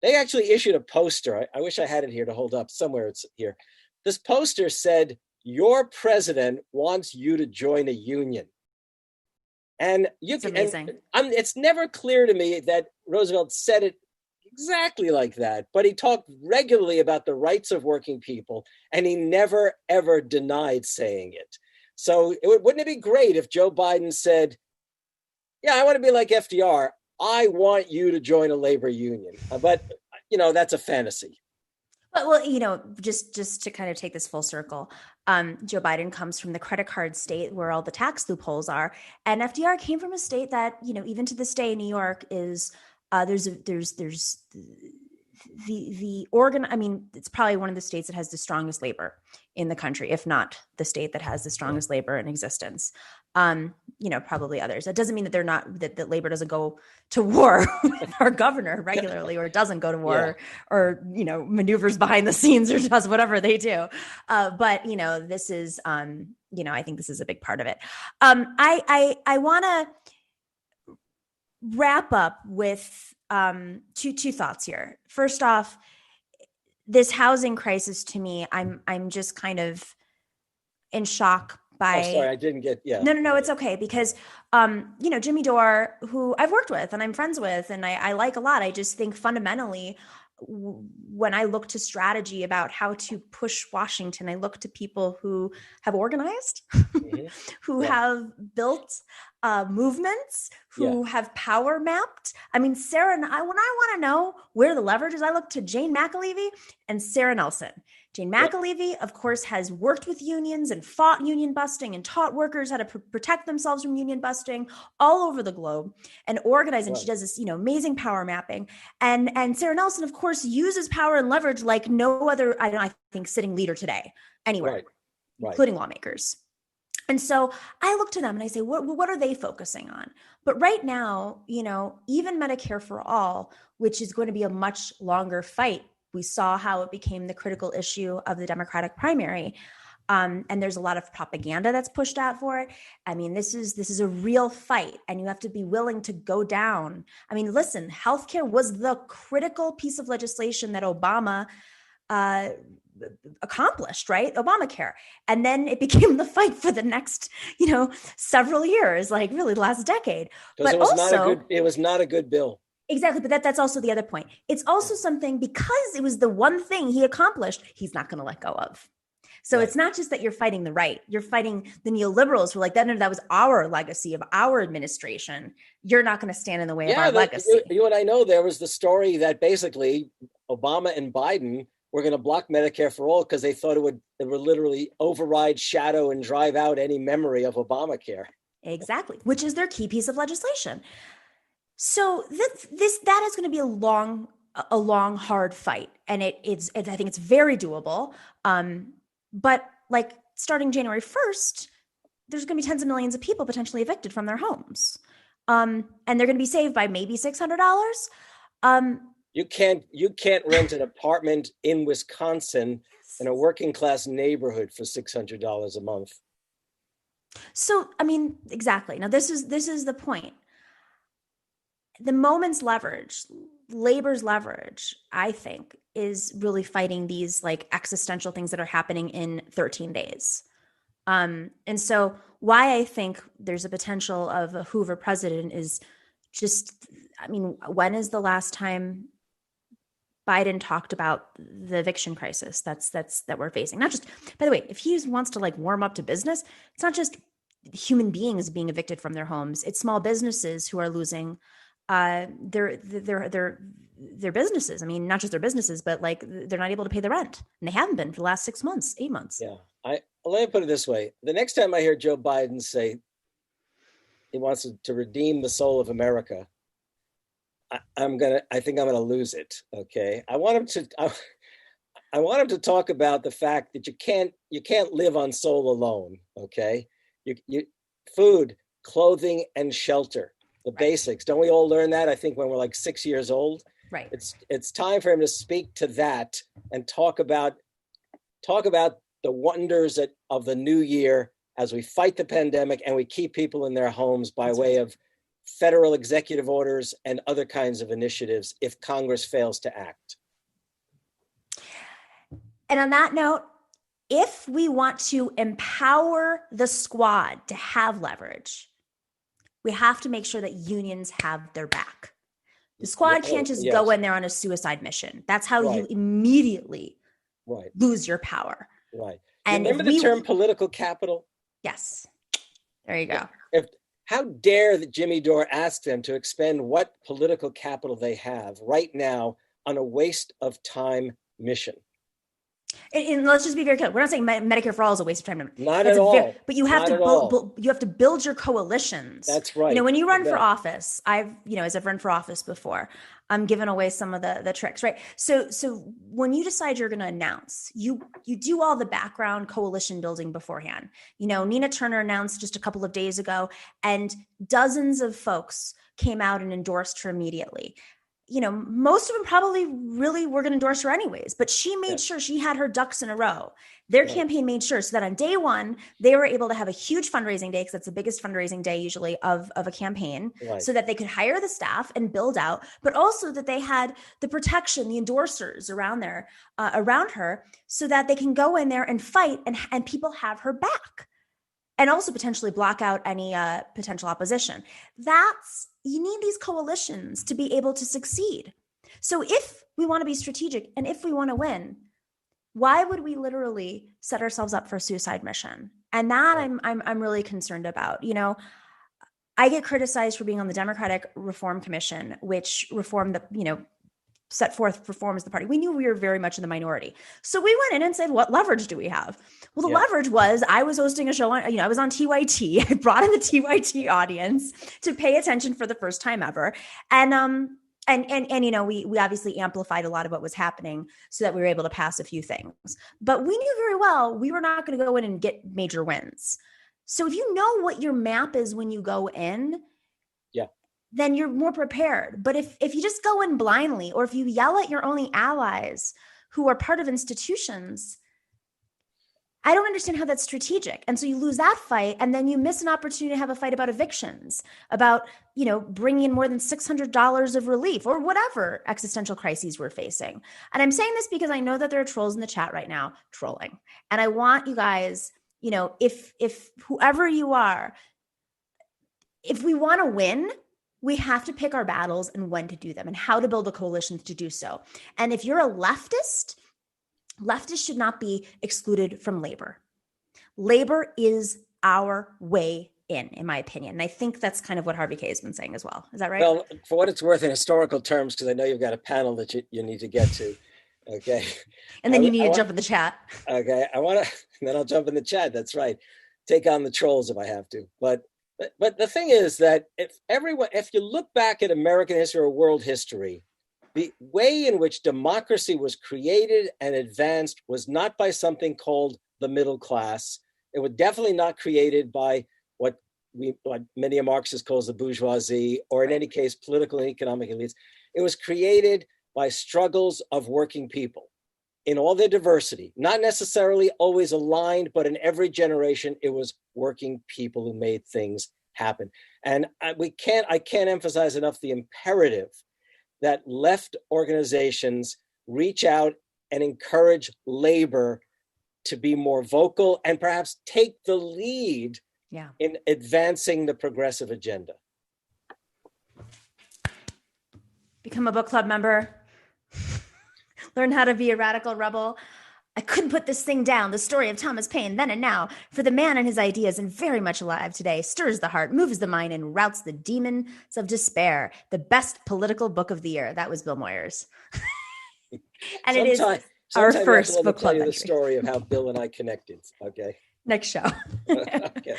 They actually issued a poster. I wish I had it here to hold up. Somewhere it's here. This poster said, "Your president wants you to join a union." And it's never clear to me that Roosevelt said it exactly like that, but he talked regularly about the rights of working people, and he never, ever denied saying it. So wouldn't it be great if Joe Biden said, yeah, I want to be like FDR. I want you to join a labor union. But, that's a fantasy. Well, just to kind of take this full circle, Joe Biden comes from the credit card state where all the tax loopholes are, and FDR came from a state that, even to this day, New York is there's the organ. I mean, it's probably one of the states that has the strongest labor in the country, if not the state that has the strongest labor in existence. Probably others. That doesn't mean that they're not that labor doesn't go to war with our governor regularly, or doesn't go to war, or maneuvers behind the scenes, or does whatever they do. But this is I think this is a big part of it. I want to wrap up with two thoughts here. First off, this housing crisis, to me, I'm just kind of in shock Oh, sorry, by I didn't get, yeah. no, it's okay because, Jimmy Dore, who I've worked with and I'm friends with and I like a lot, I just think fundamentally, when I look to strategy about how to push Washington, I look to people who have organized, Mhm. who Yeah, have built movements, yeah, who have power mapped. I mean, Sarah and I, when I want to know where the leverage is, I look to Jane McAlevey and Sarah Nelson. Jane yeah, McAlevey, of course, has worked with unions and fought union busting and taught workers how to protect themselves from union busting all over the globe and organize. And she right, does this, amazing power mapping. And Sarah Nelson, of course, uses power and leverage like no other, I think, sitting leader today anywhere, right, right. including lawmakers. And so I look to them and I say, what are they focusing on? But right now, even Medicare for all, which is going to be a much longer fight, we saw how it became the critical issue of the Democratic primary. And there's a lot of propaganda that's pushed out for it. I mean, this is a real fight, and you have to be willing to go down. I mean, listen, healthcare was the critical piece of legislation that Obama accomplished, right? Obamacare. And then it became the fight for the next, several years, like really the last decade. Because But also, it was not a good bill. exactly, but that's also the other point. It's also something, because it was the one thing he accomplished, he's not going to let go of. So Right. it's not just that you're fighting the right, you're fighting the neoliberals who are like, that was our legacy of our administration. You're not going to stand in the way of our legacy. You and I know there was the story that basically Obama and Biden were going to block Medicare for all because they thought it would literally override, shadow, and drive out any memory of Obamacare. Exactly, which is their key piece of legislation. So that is going to be a long, hard fight, and I think it's very doable. But like starting January 1st, there's going to be tens of millions of people potentially evicted from their homes, and they're going to be saved by maybe $600. You can't rent an apartment in Wisconsin in a working class neighborhood for $600 a month. So I mean, exactly. Now this is the point. The moment's leverage, labor's leverage, I think, is really fighting these like existential things that are happening in 13 days. And so why I think there's a potential of a Hoover president is just, I mean, when is the last time Biden talked about the eviction crisis that we're facing? Not just, by the way, if he wants to like warm up to business, it's not just human beings being evicted from their homes. It's small businesses who are losing their businesses. I mean, not just their businesses, but like they're not able to pay the rent, and they haven't been for the last 6 months, 8 months. Yeah, let me put it this way: the next time I hear Joe Biden say he wants to redeem the soul of America, I think I'm gonna lose it. Okay, I want him to talk about the fact that you can't live on soul alone. Okay, you food, clothing, and shelter. The Right. basics. Don't we all learn that? I think when we're like 6 years old. Right. It's time for him to speak to that and talk about the wonders of the new year as we fight the pandemic and we keep people in their homes by way of federal executive orders and other kinds of initiatives if Congress fails to act. And on that note, if we want to empower the squad to have leverage, we have to make sure that unions have their back. The squad can't just go in there on a suicide mission. That's how you immediately lose your power. Right. And remember the term political capital? Yes. There you go. How dare Jimmy Dore ask them to expend what political capital they have right now on a waste of time mission? And let's just be very clear. We're not saying Medicare for all is a waste of time. Not at all. But you have to build your coalitions. That's right. When you run for office, as I've run for office before, I'm giving away some of the tricks, right? So when you decide you're going to announce, you do all the background coalition building beforehand. Nina Turner announced just a couple of days ago, and dozens of folks came out and endorsed her immediately. most of them probably really were going to endorse her anyways, but she made sure she had her ducks in a row. Their campaign made sure so that on day one, they were able to have a huge fundraising day, because that's the biggest fundraising day usually of a campaign, so that they could hire the staff and build out, but also that they had the protection, the endorsers around there, around her, so that they can go in there and fight, and people have her back, and also potentially block out any potential opposition. You need these coalitions to be able to succeed. So if we want to be strategic and if we want to win, why would we literally set ourselves up for a suicide mission? And that I'm really concerned about. I get criticized for being on the Democratic Reform Commission, which reformed set forth reform as the party. We knew we were very much in the minority. So we went in and said, what leverage do we have? Well, the leverage was I was hosting a show on, I was on TYT. I brought in the TYT audience to pay attention for the first time ever. And we obviously amplified a lot of what was happening so that we were able to pass a few things. But we knew very well we were not going to go in and get major wins. So if you know what your map is when you go in, then you're more prepared. But if you just go in blindly, or if you yell at your only allies who are part of institutions, I don't understand how that's strategic. And so you lose that fight, and then you miss an opportunity to have a fight about evictions, about, bringing in more than $600 of relief, or whatever existential crises we're facing. And I'm saying this because I know that there are trolls in the chat right now trolling. And I want you guys, if whoever you are, if we want to win, we have to pick our battles and when to do them and how to build the coalitions to do so. And if you're a leftist, leftists should not be excluded from labor. Labor is our way in my opinion. And I think that's kind of what Harvey Kaye has been saying as well. Is that right? Well, for what it's worth in historical terms, because I know you've got a panel that you need to get to. Okay. And then you need to jump in the chat. Okay. And then I'll jump in the chat. That's right. Take on the trolls if I have to. But the thing is that if you look back at American history or world history, the way in which democracy was created and advanced was not by something called the middle class. It was definitely not created by what many of Marxists calls the bourgeoisie, or in any case, political and economic elites. It was created by struggles of working people in all their diversity, not necessarily always aligned, but in every generation, it was working people who made things happen. And I can't emphasize enough the imperative that left organizations reach out and encourage labor to be more vocal and perhaps take the lead in advancing the progressive agenda. Become a book club member. Learn how to be a radical rebel. I couldn't put this thing down. The story of Thomas Paine, then and now, for the man and his ideas, and very much alive today, stirs the heart, moves the mind, and routs the demons of despair. The best political book of the year. That was Bill Moyers. And it is our first book club entry. The story of how Bill and I connected. Okay. Next show. Okay.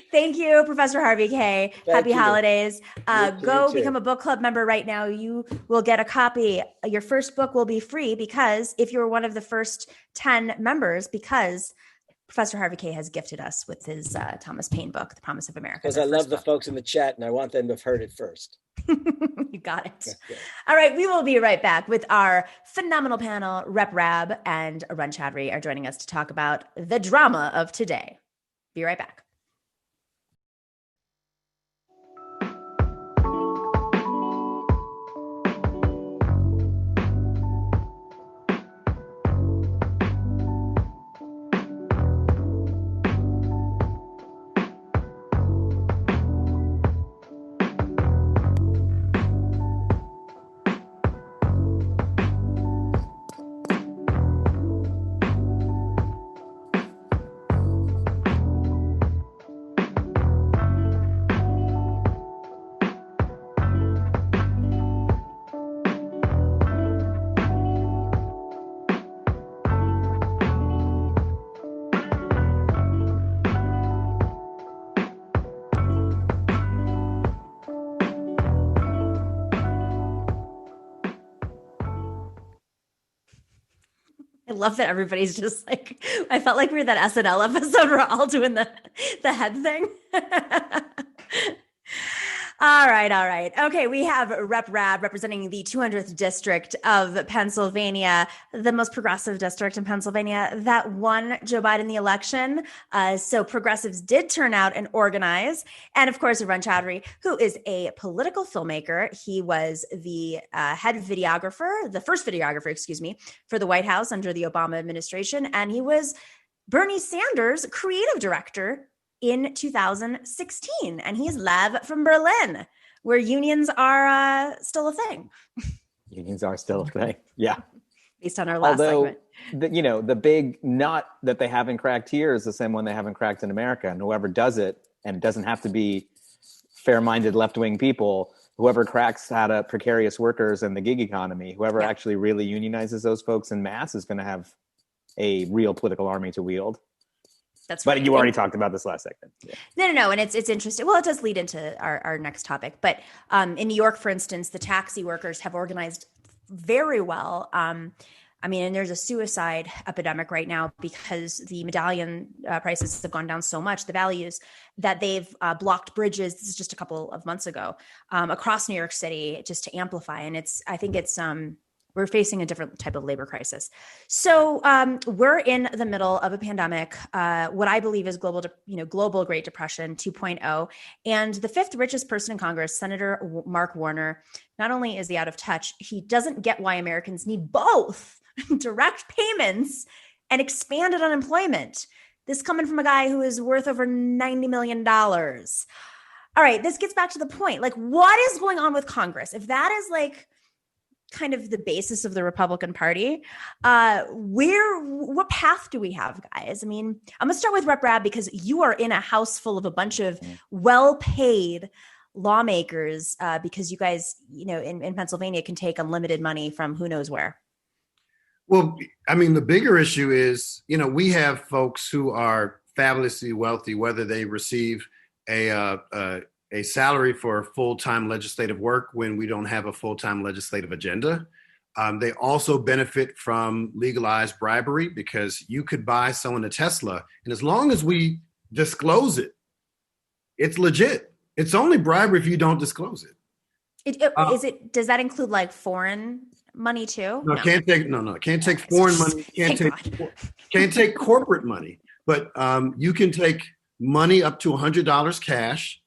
Thank you, Professor Harvey Kaye. Happy holidays. Go become a book club member right now. You will get a copy. Your first book will be free, because if you're one of the first 10 members, because Professor Harvey Kaye has gifted us with his Thomas Paine book, The Promise of America. Because I love the folks in the chat and I want them to have heard it first. You got it. Okay. All right. We will be right back with our phenomenal panel. Rep. Rabb and Arun Chaudhary are joining us to talk about the drama of today. Be right back. I love that everybody's just like, I felt like we were that SNL episode where we're all doing the head thing. All right, all right. Okay, we have Rep. Rabb representing the 200th district of Pennsylvania, the most progressive district in Pennsylvania that won Joe Biden the election. So progressives did turn out and organize. And of course, Arun Chaudhary, who is a political filmmaker. He was the head videographer, the first videographer, excuse me, for the White House under the Obama administration. And he was Bernie Sanders' creative director in 2016. And he's live from Berlin, where unions are still a thing. Unions are still a thing. Yeah. Based on our last segment. The big nut that they haven't cracked here is the same one they haven't cracked in America. And whoever does it, and it doesn't have to be fair-minded left-wing people, whoever cracks out of precarious workers and the gig economy, whoever actually really unionizes those folks in mass is going to have a real political army to wield. That's right. But you already talked about this last segment. Yeah. No. And it's interesting. Well, it does lead into our next topic. But in New York, for instance, the taxi workers have organized very well. And there's a suicide epidemic right now because the medallion prices have gone down so much, the values, that they've blocked bridges. This is just a couple of months ago across New York City just to amplify. And I think we're facing a different type of labor crisis. So we're in the middle of a pandemic, what I believe is global Great Depression 2.0. And the fifth richest person in Congress, Senator Mark Warner, not only is he out of touch, he doesn't get why Americans need both direct payments and expanded unemployment. This coming from a guy who is worth over $90 million. All right, this gets back to the point. Like, what is going on with Congress? If that is like kind of the basis of the Republican Party, what path do we have, guys? I mean, I'm gonna start with Rep. Rabb because you are in a house full of a bunch of well-paid lawmakers because you guys, in Pennsylvania can take unlimited money from who knows where. Well, the bigger issue is, we have folks who are fabulously wealthy, whether they receive a salary for full-time legislative work when we don't have a full-time legislative agenda. They also benefit from legalized bribery because you could buy someone a Tesla, and as long as we disclose it, it's legit. It's only bribery if you don't disclose it. Does that include like foreign money too? No. Can't take foreign money. Can't take corporate money, but you can take money up to $100 cash.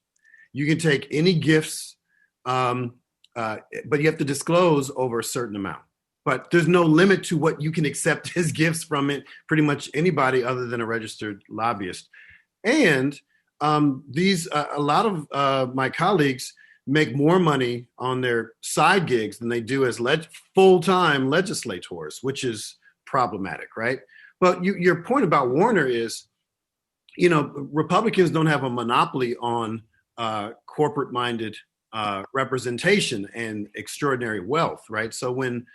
You can take any gifts, but you have to disclose over a certain amount. But there's no limit to what you can accept as gifts from it, pretty much anybody other than a registered lobbyist. And a lot of my colleagues make more money on their side gigs than they do as full-time legislators, which is problematic, right? But your point about Warner is, Republicans don't have a monopoly on corporate-minded representation and extraordinary wealth, right? So when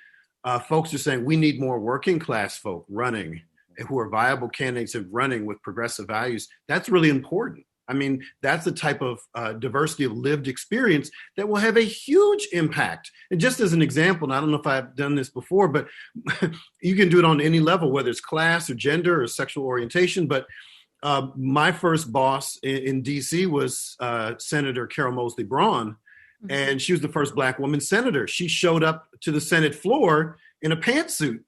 folks are saying we need more working-class folk running who are viable candidates of running with progressive values, that's really important. That's the type of diversity of lived experience that will have a huge impact. And just as an example, and I don't know if I've done this before, but you can do it on any level, whether it's class or gender or sexual orientation, but my first boss in DC was Senator Carol Moseley Braun, and she was the first Black woman senator. She showed up to the Senate floor in a pantsuit,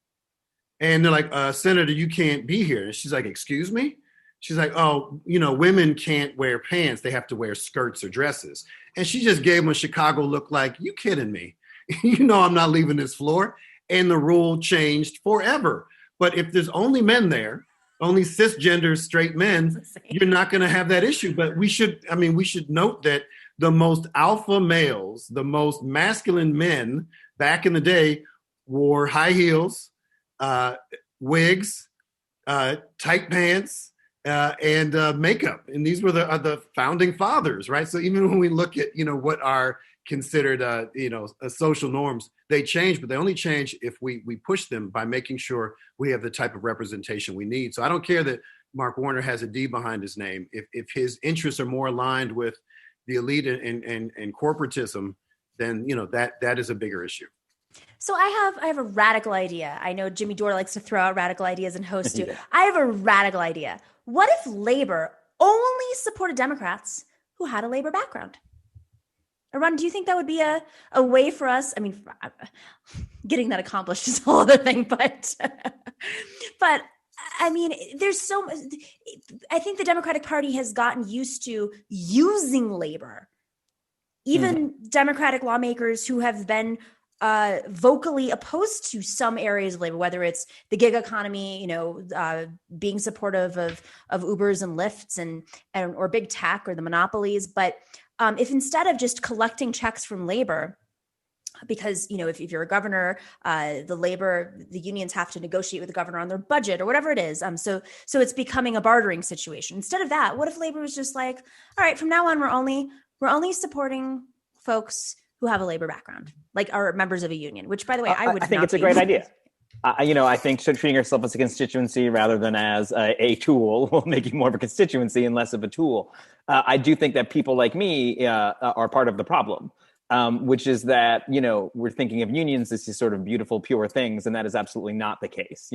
and they're like, Senator, you can't be here. And she's like, excuse me? She's like, oh, women can't wear pants. They have to wear skirts or dresses. And she just gave him a Chicago look like, you kidding me? I'm not leaving this floor. And the rule changed forever. But if there's only men there, only cisgender straight men, you're not going to have that issue. But we should note that the most alpha males, the most masculine men back in the day wore high heels, wigs, tight pants, and makeup. And these were the founding fathers, right? So even when we look at, what are considered, social norms, they change, but they only change if we push them by making sure we have the type of representation we need. So I don't care that Mark Warner has a D behind his name. If his interests are more aligned with the elite and corporatism, then, that is a bigger issue. So I have a radical idea. I know Jimmy Dore likes to throw out radical ideas and host you. I have a radical idea. What if labor only supported Democrats who had a labor background? Arun, do you think that would be a way for us? I mean, getting that accomplished is a whole other thing, but but I mean, there's so much. I think the Democratic Party has gotten used to using labor. Even Democratic lawmakers who have been vocally opposed to some areas of labor, whether it's the gig economy, being supportive of Ubers and Lyfts and or big tech or the monopolies. But if instead of just collecting checks from labor, because if you're a governor, the unions have to negotiate with the governor on their budget or whatever it is. So it's becoming a bartering situation. Instead of that, what if labor was just like, all right, from now on, we're only supporting folks who have a labor background, like are members of a union, which, by the way, I think it's a great idea. I think treating yourself as a constituency rather than as a tool will make you more of a constituency and less of a tool. I do think that people like me are part of the problem, which is that, we're thinking of unions as these sort of beautiful, pure things, and that is absolutely not the case.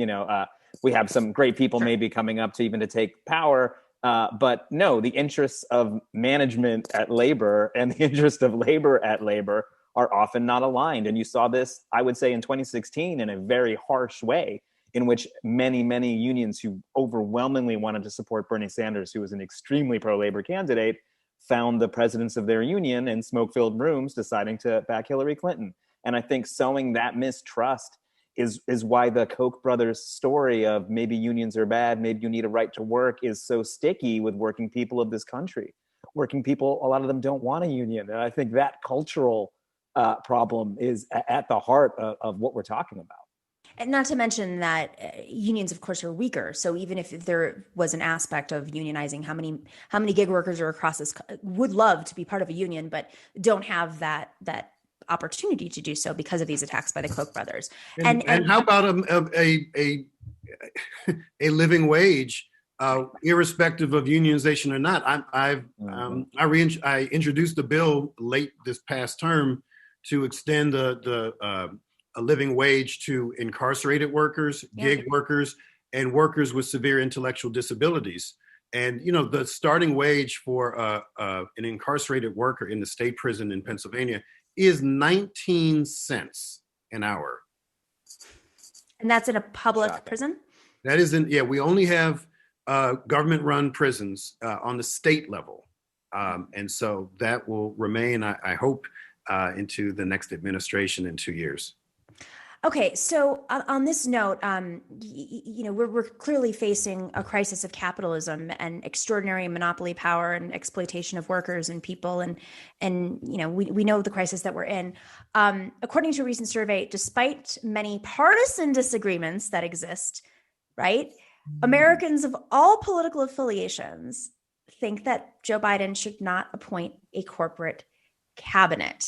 We have some great people maybe coming up to take power, but no, the interests of management at labor and the interest of labor at labor are often not aligned. And you saw this, I would say, in 2016 in a very harsh way, in which many, many unions who overwhelmingly wanted to support Bernie Sanders, who was an extremely pro-labor candidate, found the presidents of their union in smoke-filled rooms deciding to back Hillary Clinton. And I think sowing that mistrust is why the Koch brothers story of maybe unions are bad, maybe you need a right to work is so sticky with working people of this country. Working people, a lot of them don't want a union. And I think that cultural problem is at the heart of what we're talking about. And not to mention that unions, of course, are weaker. So even if there was an aspect of unionizing, how many gig workers are across this would love to be part of a union, but don't have that opportunity to do so because of these attacks by the Koch brothers. And how about a living wage, irrespective of unionization or not? I introduced a bill late this past term to extend a living wage to incarcerated workers, gig workers, and workers with severe intellectual disabilities. And, the starting wage for an incarcerated worker in the state prison in Pennsylvania is 19 cents an hour. And that's in a public prison? That isn't, we only have government-run prisons on the state level. And so that will remain, I hope, into the next administration in 2 years. Okay, so on this note, we're clearly facing a crisis of capitalism and extraordinary monopoly power and exploitation of workers and people, and we know the crisis that we're in. According to a recent survey, despite many partisan disagreements that exist, right, Americans of all political affiliations think that Joe Biden should not appoint a corporate cabinet.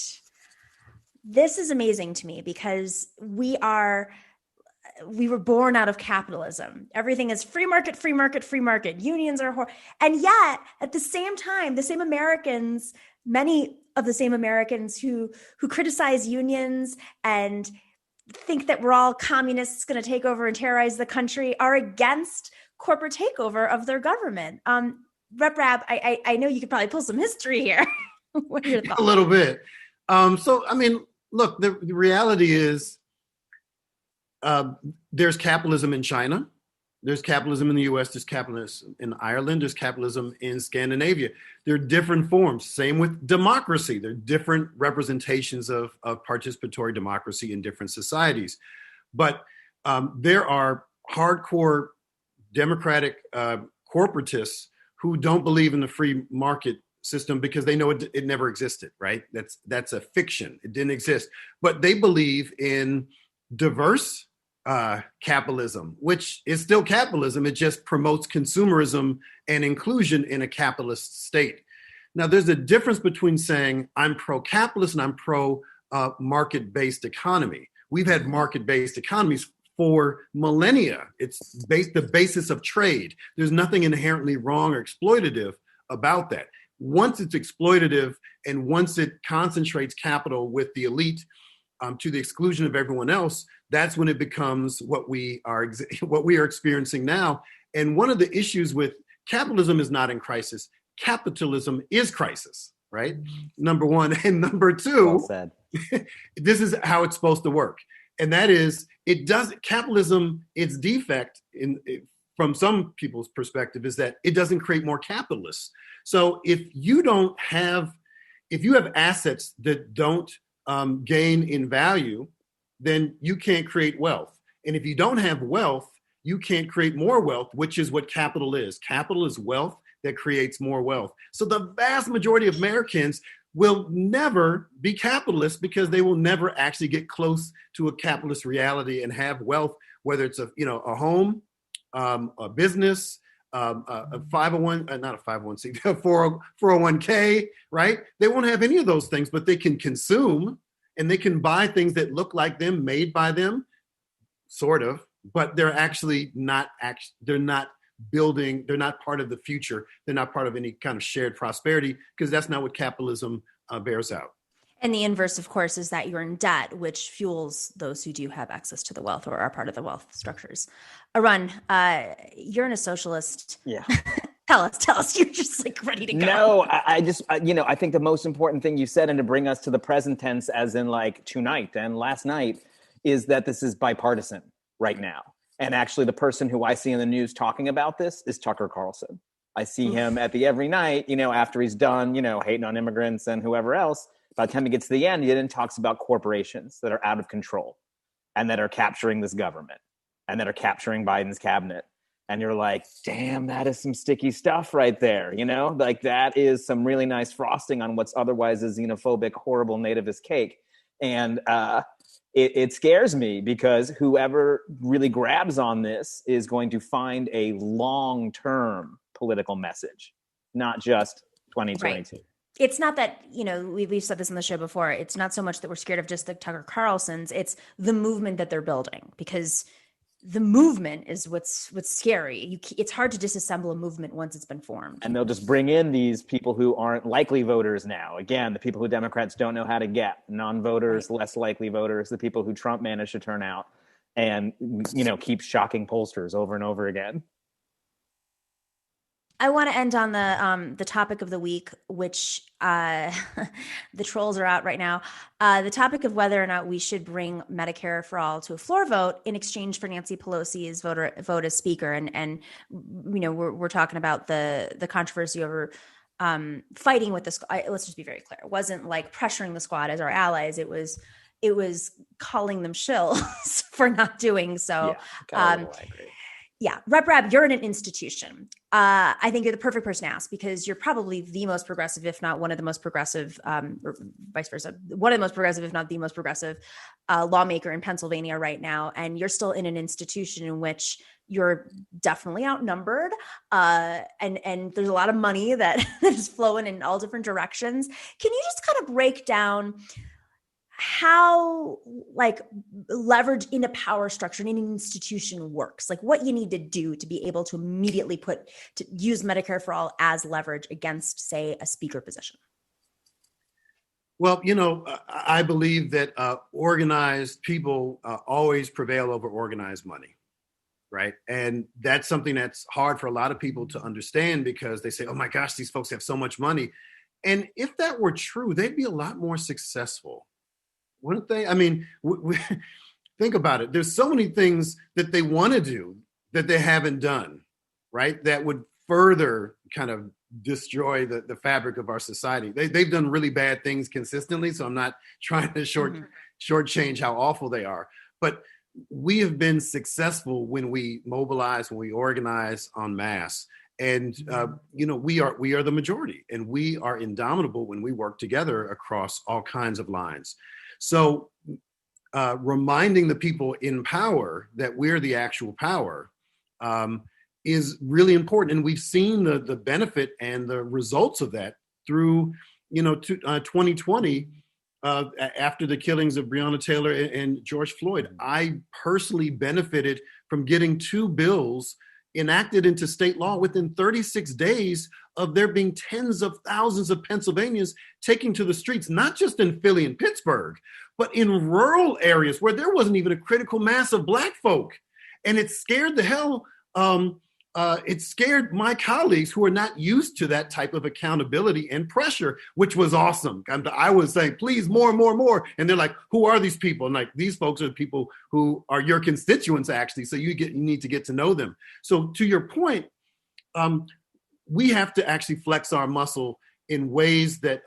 This is amazing to me because we were born out of capitalism. Everything is free market, free market, free market. Unions are and yet at the same time, the same Americans, many of the same Americans who criticize unions and think that we're all communists going to take over and terrorize the country are against corporate takeover of their government. Rabb, I know you could probably pull some history here. What are your thoughts? A little bit. Look, the reality is there's capitalism in China. There's capitalism in the US. There's capitalism in Ireland. There's capitalism in Scandinavia. There are different forms. Same with democracy. There are different representations of participatory democracy in different societies. But there are hardcore democratic corporatists who don't believe in the free market system because they know it never existed, right? That's a fiction. It didn't exist. But they believe in diverse capitalism, which is still capitalism. It just promotes consumerism and inclusion in a capitalist state. Now, there's a difference between saying I'm pro-capitalist and I'm pro-market-based economy. We've had market-based economies for millennia. It's the basis of trade. There's nothing inherently wrong or exploitative about that. Once it's exploitative and once it concentrates capital with the elite to the exclusion of everyone else, that's when it becomes what we are experiencing now. And one of the issues with capitalism is not in crisis. Capitalism is crisis. right? Number one. And number Well two, said. this is how it's supposed to work. And that is, capitalism, its defect from some people's perspective is that it doesn't create more capitalists. So if you have assets that don't gain in value, then you can't create wealth. And if you don't have wealth, you can't create more wealth, which is what capital is. Capital is wealth that creates more wealth. So the vast majority of Americans will never be capitalists because they will never actually get close to a capitalist reality and have wealth, whether it's a home, a business, a 501, not a 501c, a 401k, right? They won't have any of those things, but they can consume and they can buy things that look like them, made by them, sort of, but they're actually not, they're not building, they're not part of the future. They're not part of any kind of shared prosperity because that's not what capitalism bears out. And the inverse, of course, is that you're in debt, which fuels those who do have access to the wealth or are part of the wealth structures. Arun, you're in a socialist. Yeah. Tell us. You're just like ready to go. No, I think the most important thing you said, and to bring us to the present tense, as in like tonight and last night, is that this is bipartisan right now. And actually, the person who I see in the news talking about this is Tucker Carlson. I see him at the every night, after he's done, hating on immigrants and whoever else. By the time he gets to the end, he then talks about corporations that are out of control and that are capturing this government and that are capturing Biden's cabinet. And you're like, damn, that is some sticky stuff right there. Like that is some really nice frosting on what's otherwise a xenophobic, horrible nativist cake. And it scares me because whoever really grabs on this is going to find a long-term political message, not just 2022. Right. It's not that, we've said this on the show before. It's not so much that we're scared of just the Tucker Carlsons. It's the movement that they're building, because the movement is what's scary. It's hard to disassemble a movement once it's been formed. And they'll just bring in these people who aren't likely voters now. Again, the people who Democrats don't know how to get, non-voters, less likely voters, the people who Trump managed to turn out and, keep shocking pollsters over and over again. I want to end on the topic of the week, which the trolls are out right now. The topic of whether or not we should bring Medicare for all to a floor vote in exchange for Nancy Pelosi's vote as speaker, and we're talking about the controversy over fighting with the squad. Let's just be very clear. It wasn't like pressuring the squad as our allies. It was calling them shills for not doing so. I agree. Yeah, Rabb, you're in an institution. I think you're the perfect person to ask because you're probably the most progressive, if not one of the most progressive, or vice versa, one of the most progressive, if not the most progressive lawmaker in Pennsylvania right now. And you're still in an institution in which you're definitely outnumbered. And there's a lot of money that is flowing in all different directions. Can you just kind of break down how leverage in a power structure in an institution works, like what you need to do to be able to immediately use Medicare for all as leverage against, say, a speaker position? Well, I believe that organized people always prevail over organized money, right? And that's something that's hard for a lot of people to understand because they say, oh my gosh, these folks have so much money. And if that were true, they'd be a lot more successful. Wouldn't they? I mean, think about it. There's so many things that they want to do that they haven't done, right? That would further kind of destroy the fabric of our society. They've done really bad things consistently, so I'm not trying to shortchange how awful they are. But we have been successful when we mobilize, when we organize en masse. And, we are the majority, and we are indomitable when we work together across all kinds of lines. So reminding the people in power that we're the actual power is really important. And we've seen the benefit and the results of that through, 2020 after the killings of Breonna Taylor and George Floyd. I personally benefited from getting 2 bills enacted into state law within 36 days of there being tens of thousands of Pennsylvanians taking to the streets, not just in Philly and Pittsburgh, but in rural areas where there wasn't even a critical mass of Black folk. And it scared the hell it scared my colleagues who are not used to that type of accountability and pressure, which was awesome. I was saying, please, more and more and more. And they're like, who are these people? And like, these folks are people who are your constituents, actually. So you need to get to know them. So to your point, we have to actually flex our muscle in ways that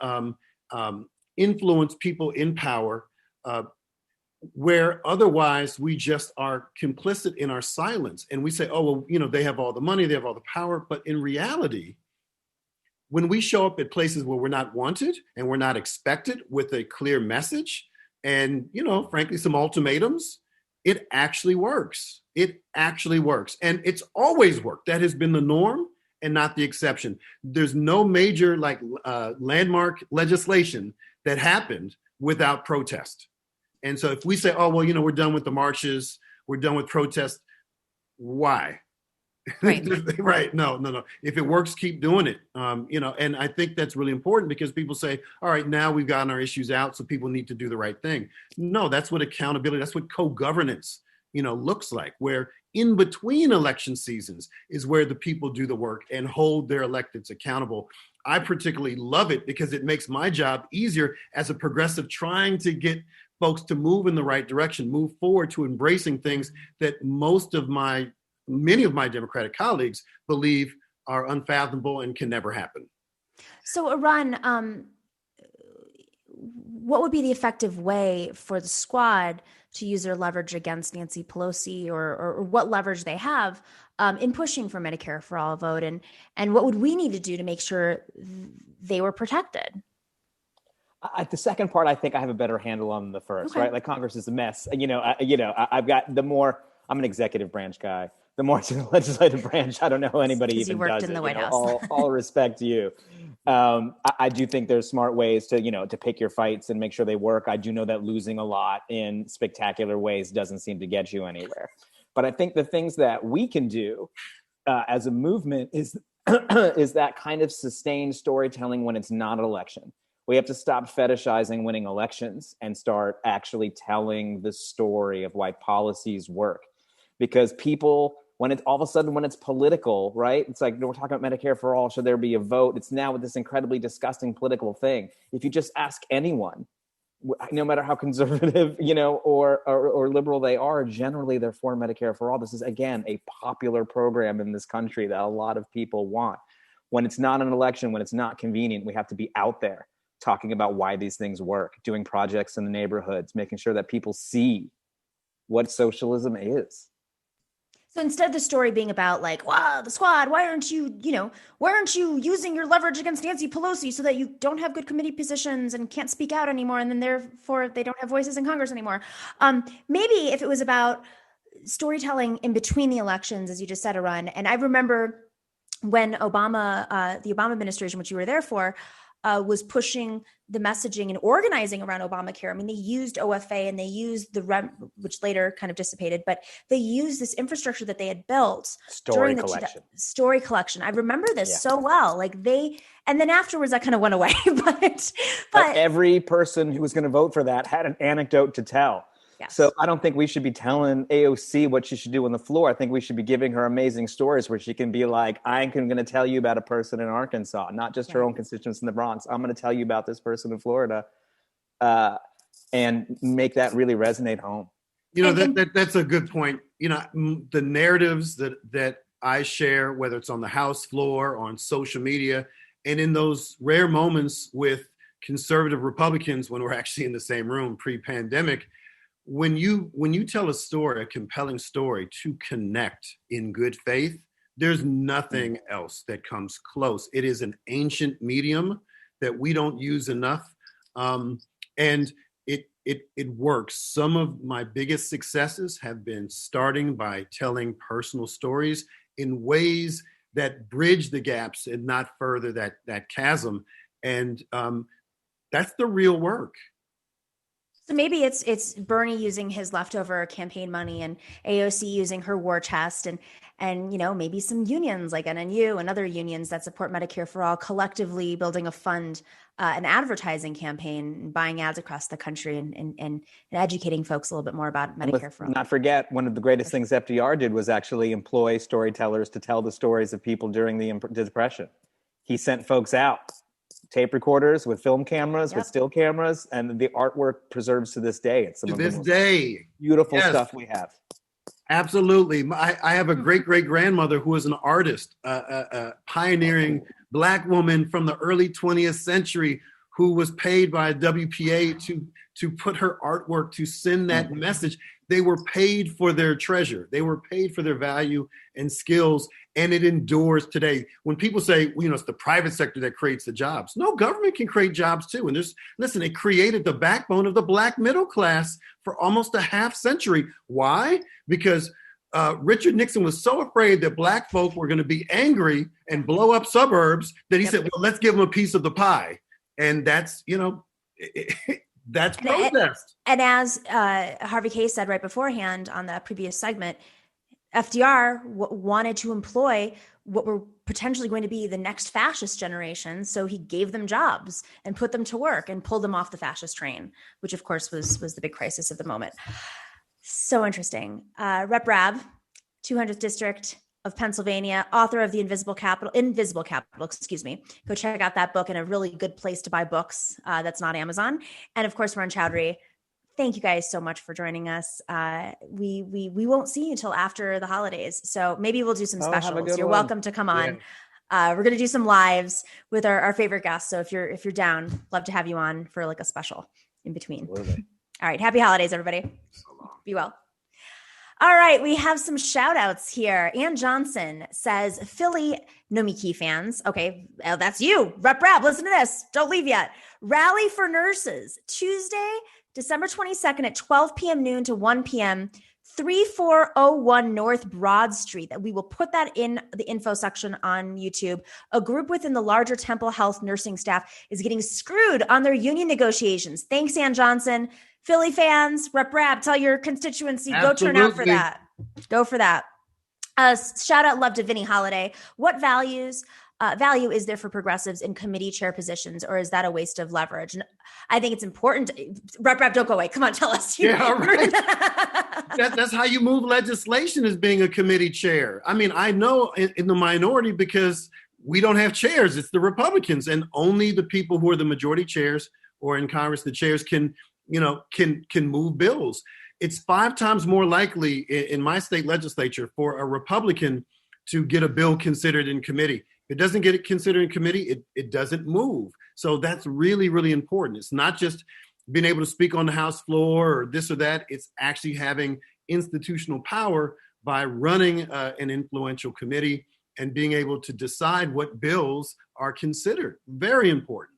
influence people in power, where otherwise we just are complicit in our silence. And we say, oh, well, they have all the money, they have all the power. But in reality, when we show up at places where we're not wanted and we're not expected with a clear message and, frankly, some ultimatums, it actually works. It actually works. And it's always worked. That has been the norm and not the exception. There's no major landmark legislation that happened without protest. And so if we say, oh, well, we're done with the marches, we're done with protests, why? Right. Right. No. If it works, keep doing it. And I think that's really important because people say, all right, now we've gotten our issues out, so people need to do the right thing. No, that's what accountability, that's what co-governance, looks like, where in between election seasons is where the people do the work and hold their electeds accountable. I particularly love it because it makes my job easier as a progressive trying to get folks to move in the right direction, move forward to embracing things that many of my Democratic colleagues believe are unfathomable and can never happen. So Arun, what would be the effective way for the squad to use their leverage against Nancy Pelosi, or what leverage they have in pushing for Medicare for All vote, and what would we need to do to make sure they were protected? The second part, I think I have a better handle on than the first, Okay. right? Like Congress is a mess. I've got I'm an executive branch guy. The more to the legislative branch, I don't know how anybody even does it. in the White House. All respect to you. I do think there's smart ways to pick your fights and make sure they work. I do know that losing a lot in spectacular ways doesn't seem to get you anywhere. But I think the things that we can do as a movement is that kind of sustained storytelling when it's not an election. We have to stop fetishizing winning elections and start actually telling the story of why policies work. Because people, when it's political, right? It's like, we're talking about Medicare for all, should there be a vote? It's now with this incredibly disgusting political thing. If you just ask anyone, no matter how conservative, or liberal they are, generally they're for Medicare for all. This is, again, a popular program in this country that a lot of people want. When it's not an election, when it's not convenient, we have to be out there talking about why these things work, doing projects in the neighborhoods, making sure that people see what socialism is. So instead of the story being about like, wow, the squad, why aren't you using your leverage against Nancy Pelosi so that you don't have good committee positions and can't speak out anymore, and then therefore they don't have voices in Congress anymore. Maybe if it was about storytelling in between the elections, as you just said, Arun. And I remember when the Obama administration, which you were there for, was pushing the messaging and organizing around Obamacare. I mean, they used OFA and they used the Rabb, which later kind of dissipated, but they used this infrastructure that they had built Story collection. I remember this so well. And then afterwards that kind of went away. but every person who was going to vote for that had an anecdote to tell. Yes. So I don't think we should be telling AOC what she should do on the floor. I think we should be giving her amazing stories where she can be like, I'm going to tell you about a person in Arkansas, not just her own constituents in the Bronx. I'm going to tell you about this person in Florida, and make that really resonate home. That's a good point. The narratives that I share, whether it's on the House floor, on social media, and in those rare moments with conservative Republicans when we're actually in the same room pre-pandemic, when you tell a story, a compelling story, to connect in good faith, there's nothing else that comes close. It is an ancient medium that we don't use enough, and it works. Some of my biggest successes have been starting by telling personal stories in ways that bridge the gaps and not further that chasm, and that's the real work. So maybe it's Bernie using his leftover campaign money and AOC using her war chest, and maybe some unions like NNU and other unions that support Medicare for all collectively building a fund an advertising campaign, buying ads across the country, and educating folks a little bit more about Medicare for all. Not forget, one of the greatest things FDR did was actually employ storytellers to tell the stories of people during the Depression. He sent folks out, tape recorders with film cameras, with still cameras, and the artwork preserves to this day. It's some of the most beautiful stuff we have. Absolutely. I have a great-great-grandmother who was an artist, a pioneering Black woman from the early 20th century who was paid by WPA to put her artwork, to send that message. They were paid for their treasure. They were paid for their value and skills, and it endures today. When people say, it's the private sector that creates the jobs. No, government can create jobs too. And it created the backbone of the Black middle class for almost a half century. Why? Because Richard Nixon was so afraid that Black folk were going to be angry and blow up suburbs that he said, well, let's give them a piece of the pie. And that's, that's protest. And as Harvey Kaye said right beforehand on the previous segment, FDR wanted to employ what were potentially going to be the next fascist generation. So he gave them jobs and put them to work and pulled them off the fascist train, which of course was the big crisis of the moment. So interesting. Rep. Rabb, 200th District of Pennsylvania, author of the Invisible Capital, excuse me. Go check out that book, and a really good place to buy books that's not Amazon. And of course, Arun Chaudhary. Thank you guys so much for joining us. We won't see you until after the holidays, so maybe we'll do some specials. You're welcome to come on. Yeah. We're gonna do some lives with our favorite guests. So if you're down, love to have you on for like a special in between. Absolutely. All right, happy holidays, everybody. Be well. All right, we have some shout outs here. Ann Johnson says, Philly Nomiki fans. Okay, that's you. Rep. Rabb, listen to this. Don't leave yet. Rally for Nurses, Tuesday, December 22nd at 12 p.m. noon to 1 p.m., 3401 North Broad Street. That we will put that in the info section on YouTube. A group within the larger Temple Health nursing staff is getting screwed on their union negotiations. Thanks, Ann Johnson. Philly fans, Rep. Rabb, tell your constituency, Absolutely. Go turn out for that. Go for that. Shout out love to Vinny Holiday. What value is there for progressives in committee chair positions, or is that a waste of leverage? And I think it's important. Rep. Rabb, don't go away. Come on, tell us. Right. That's how you move legislation, as being a committee chair. I mean, I know in the minority because we don't have chairs. It's the Republicans, and only the people who are the majority chairs or in Congress, the chairs can move bills. It's 5 times more likely in my state legislature for a Republican to get a bill considered in committee. If it doesn't get it considered in committee, it doesn't move. So that's really, really important. It's not just being able to speak on the House floor or this or that. It's actually having institutional power by running an influential committee and being able to decide what bills are considered. Very important.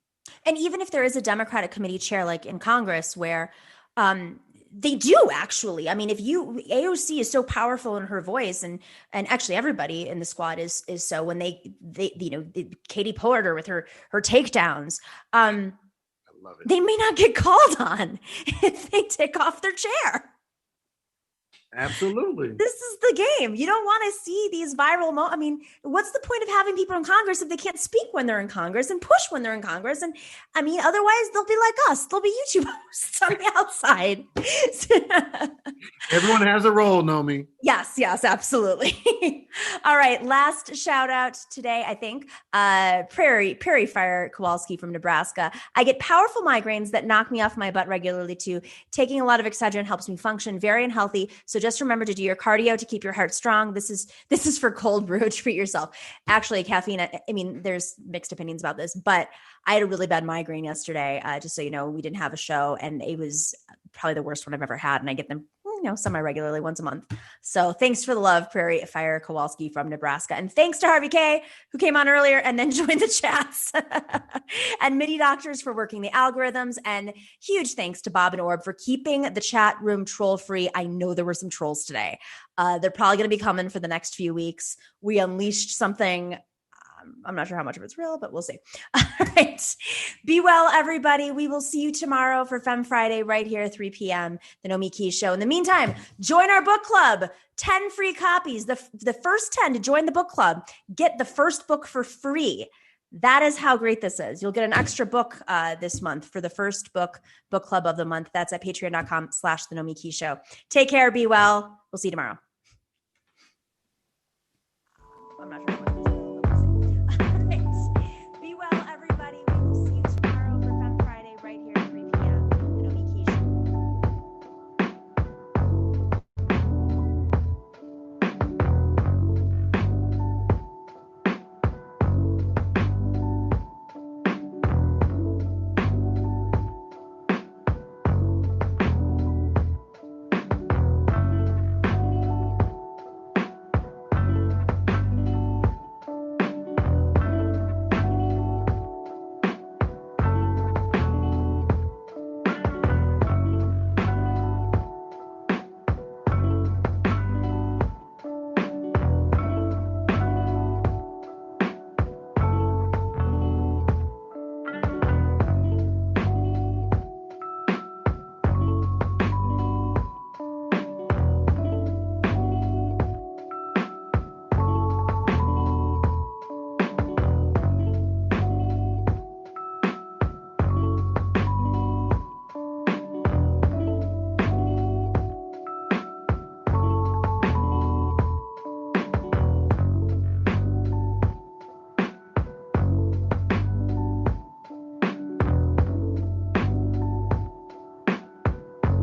And even if there is a Democratic committee chair, like in Congress, where they do actually, I mean, AOC is so powerful in her voice, and actually everybody in the squad is so, when they Katie Porter with her takedowns, I love it. They may not get called on if they take off their chair. Absolutely. This is the game. You don't want to see these viral moments. I mean, what's the point of having people in Congress if they can't speak when they're in Congress and push when they're in Congress? And I mean, otherwise they'll be like us. They'll be YouTube hosts on the outside. Everyone has a role, Nomi. Yes, absolutely. All right. Last shout out today, I think. Prairie Fire Kowalski from Nebraska. I get powerful migraines that knock me off my butt regularly too. Taking a lot of Excedrin helps me function very unhealthy. So just remember to do your cardio to keep your heart strong. This is for cold brew. Treat yourself. Actually, caffeine, I mean, there's mixed opinions about this, but I had a really bad migraine yesterday. Just so you know, we didn't have a show, and it was probably the worst one I've ever had. And I get them, semi-regularly once a month. So thanks for the love, Prairie Fire Kowalski from Nebraska. And thanks to Harvey Kaye, who came on earlier and then joined the chats. And MIDI Doctors for working the algorithms. And huge thanks to Bob and Orb for keeping the chat room troll-free. I know there were some trolls today. They're probably going to be coming for the next few weeks. We unleashed something. I'm not sure how much of it's real, but we'll see. All right. Be well, everybody. We will see you tomorrow for Femme Friday right here at 3 p.m., the Nomiki Show. In the meantime, join our book club. 10 free copies. The first 10 to join the book club get the first book for free. That is how great this is. You'll get an extra book this month for the first book club of the month. That's at patreon.com/The Nomiki Show. Take care. Be well. We'll see you tomorrow.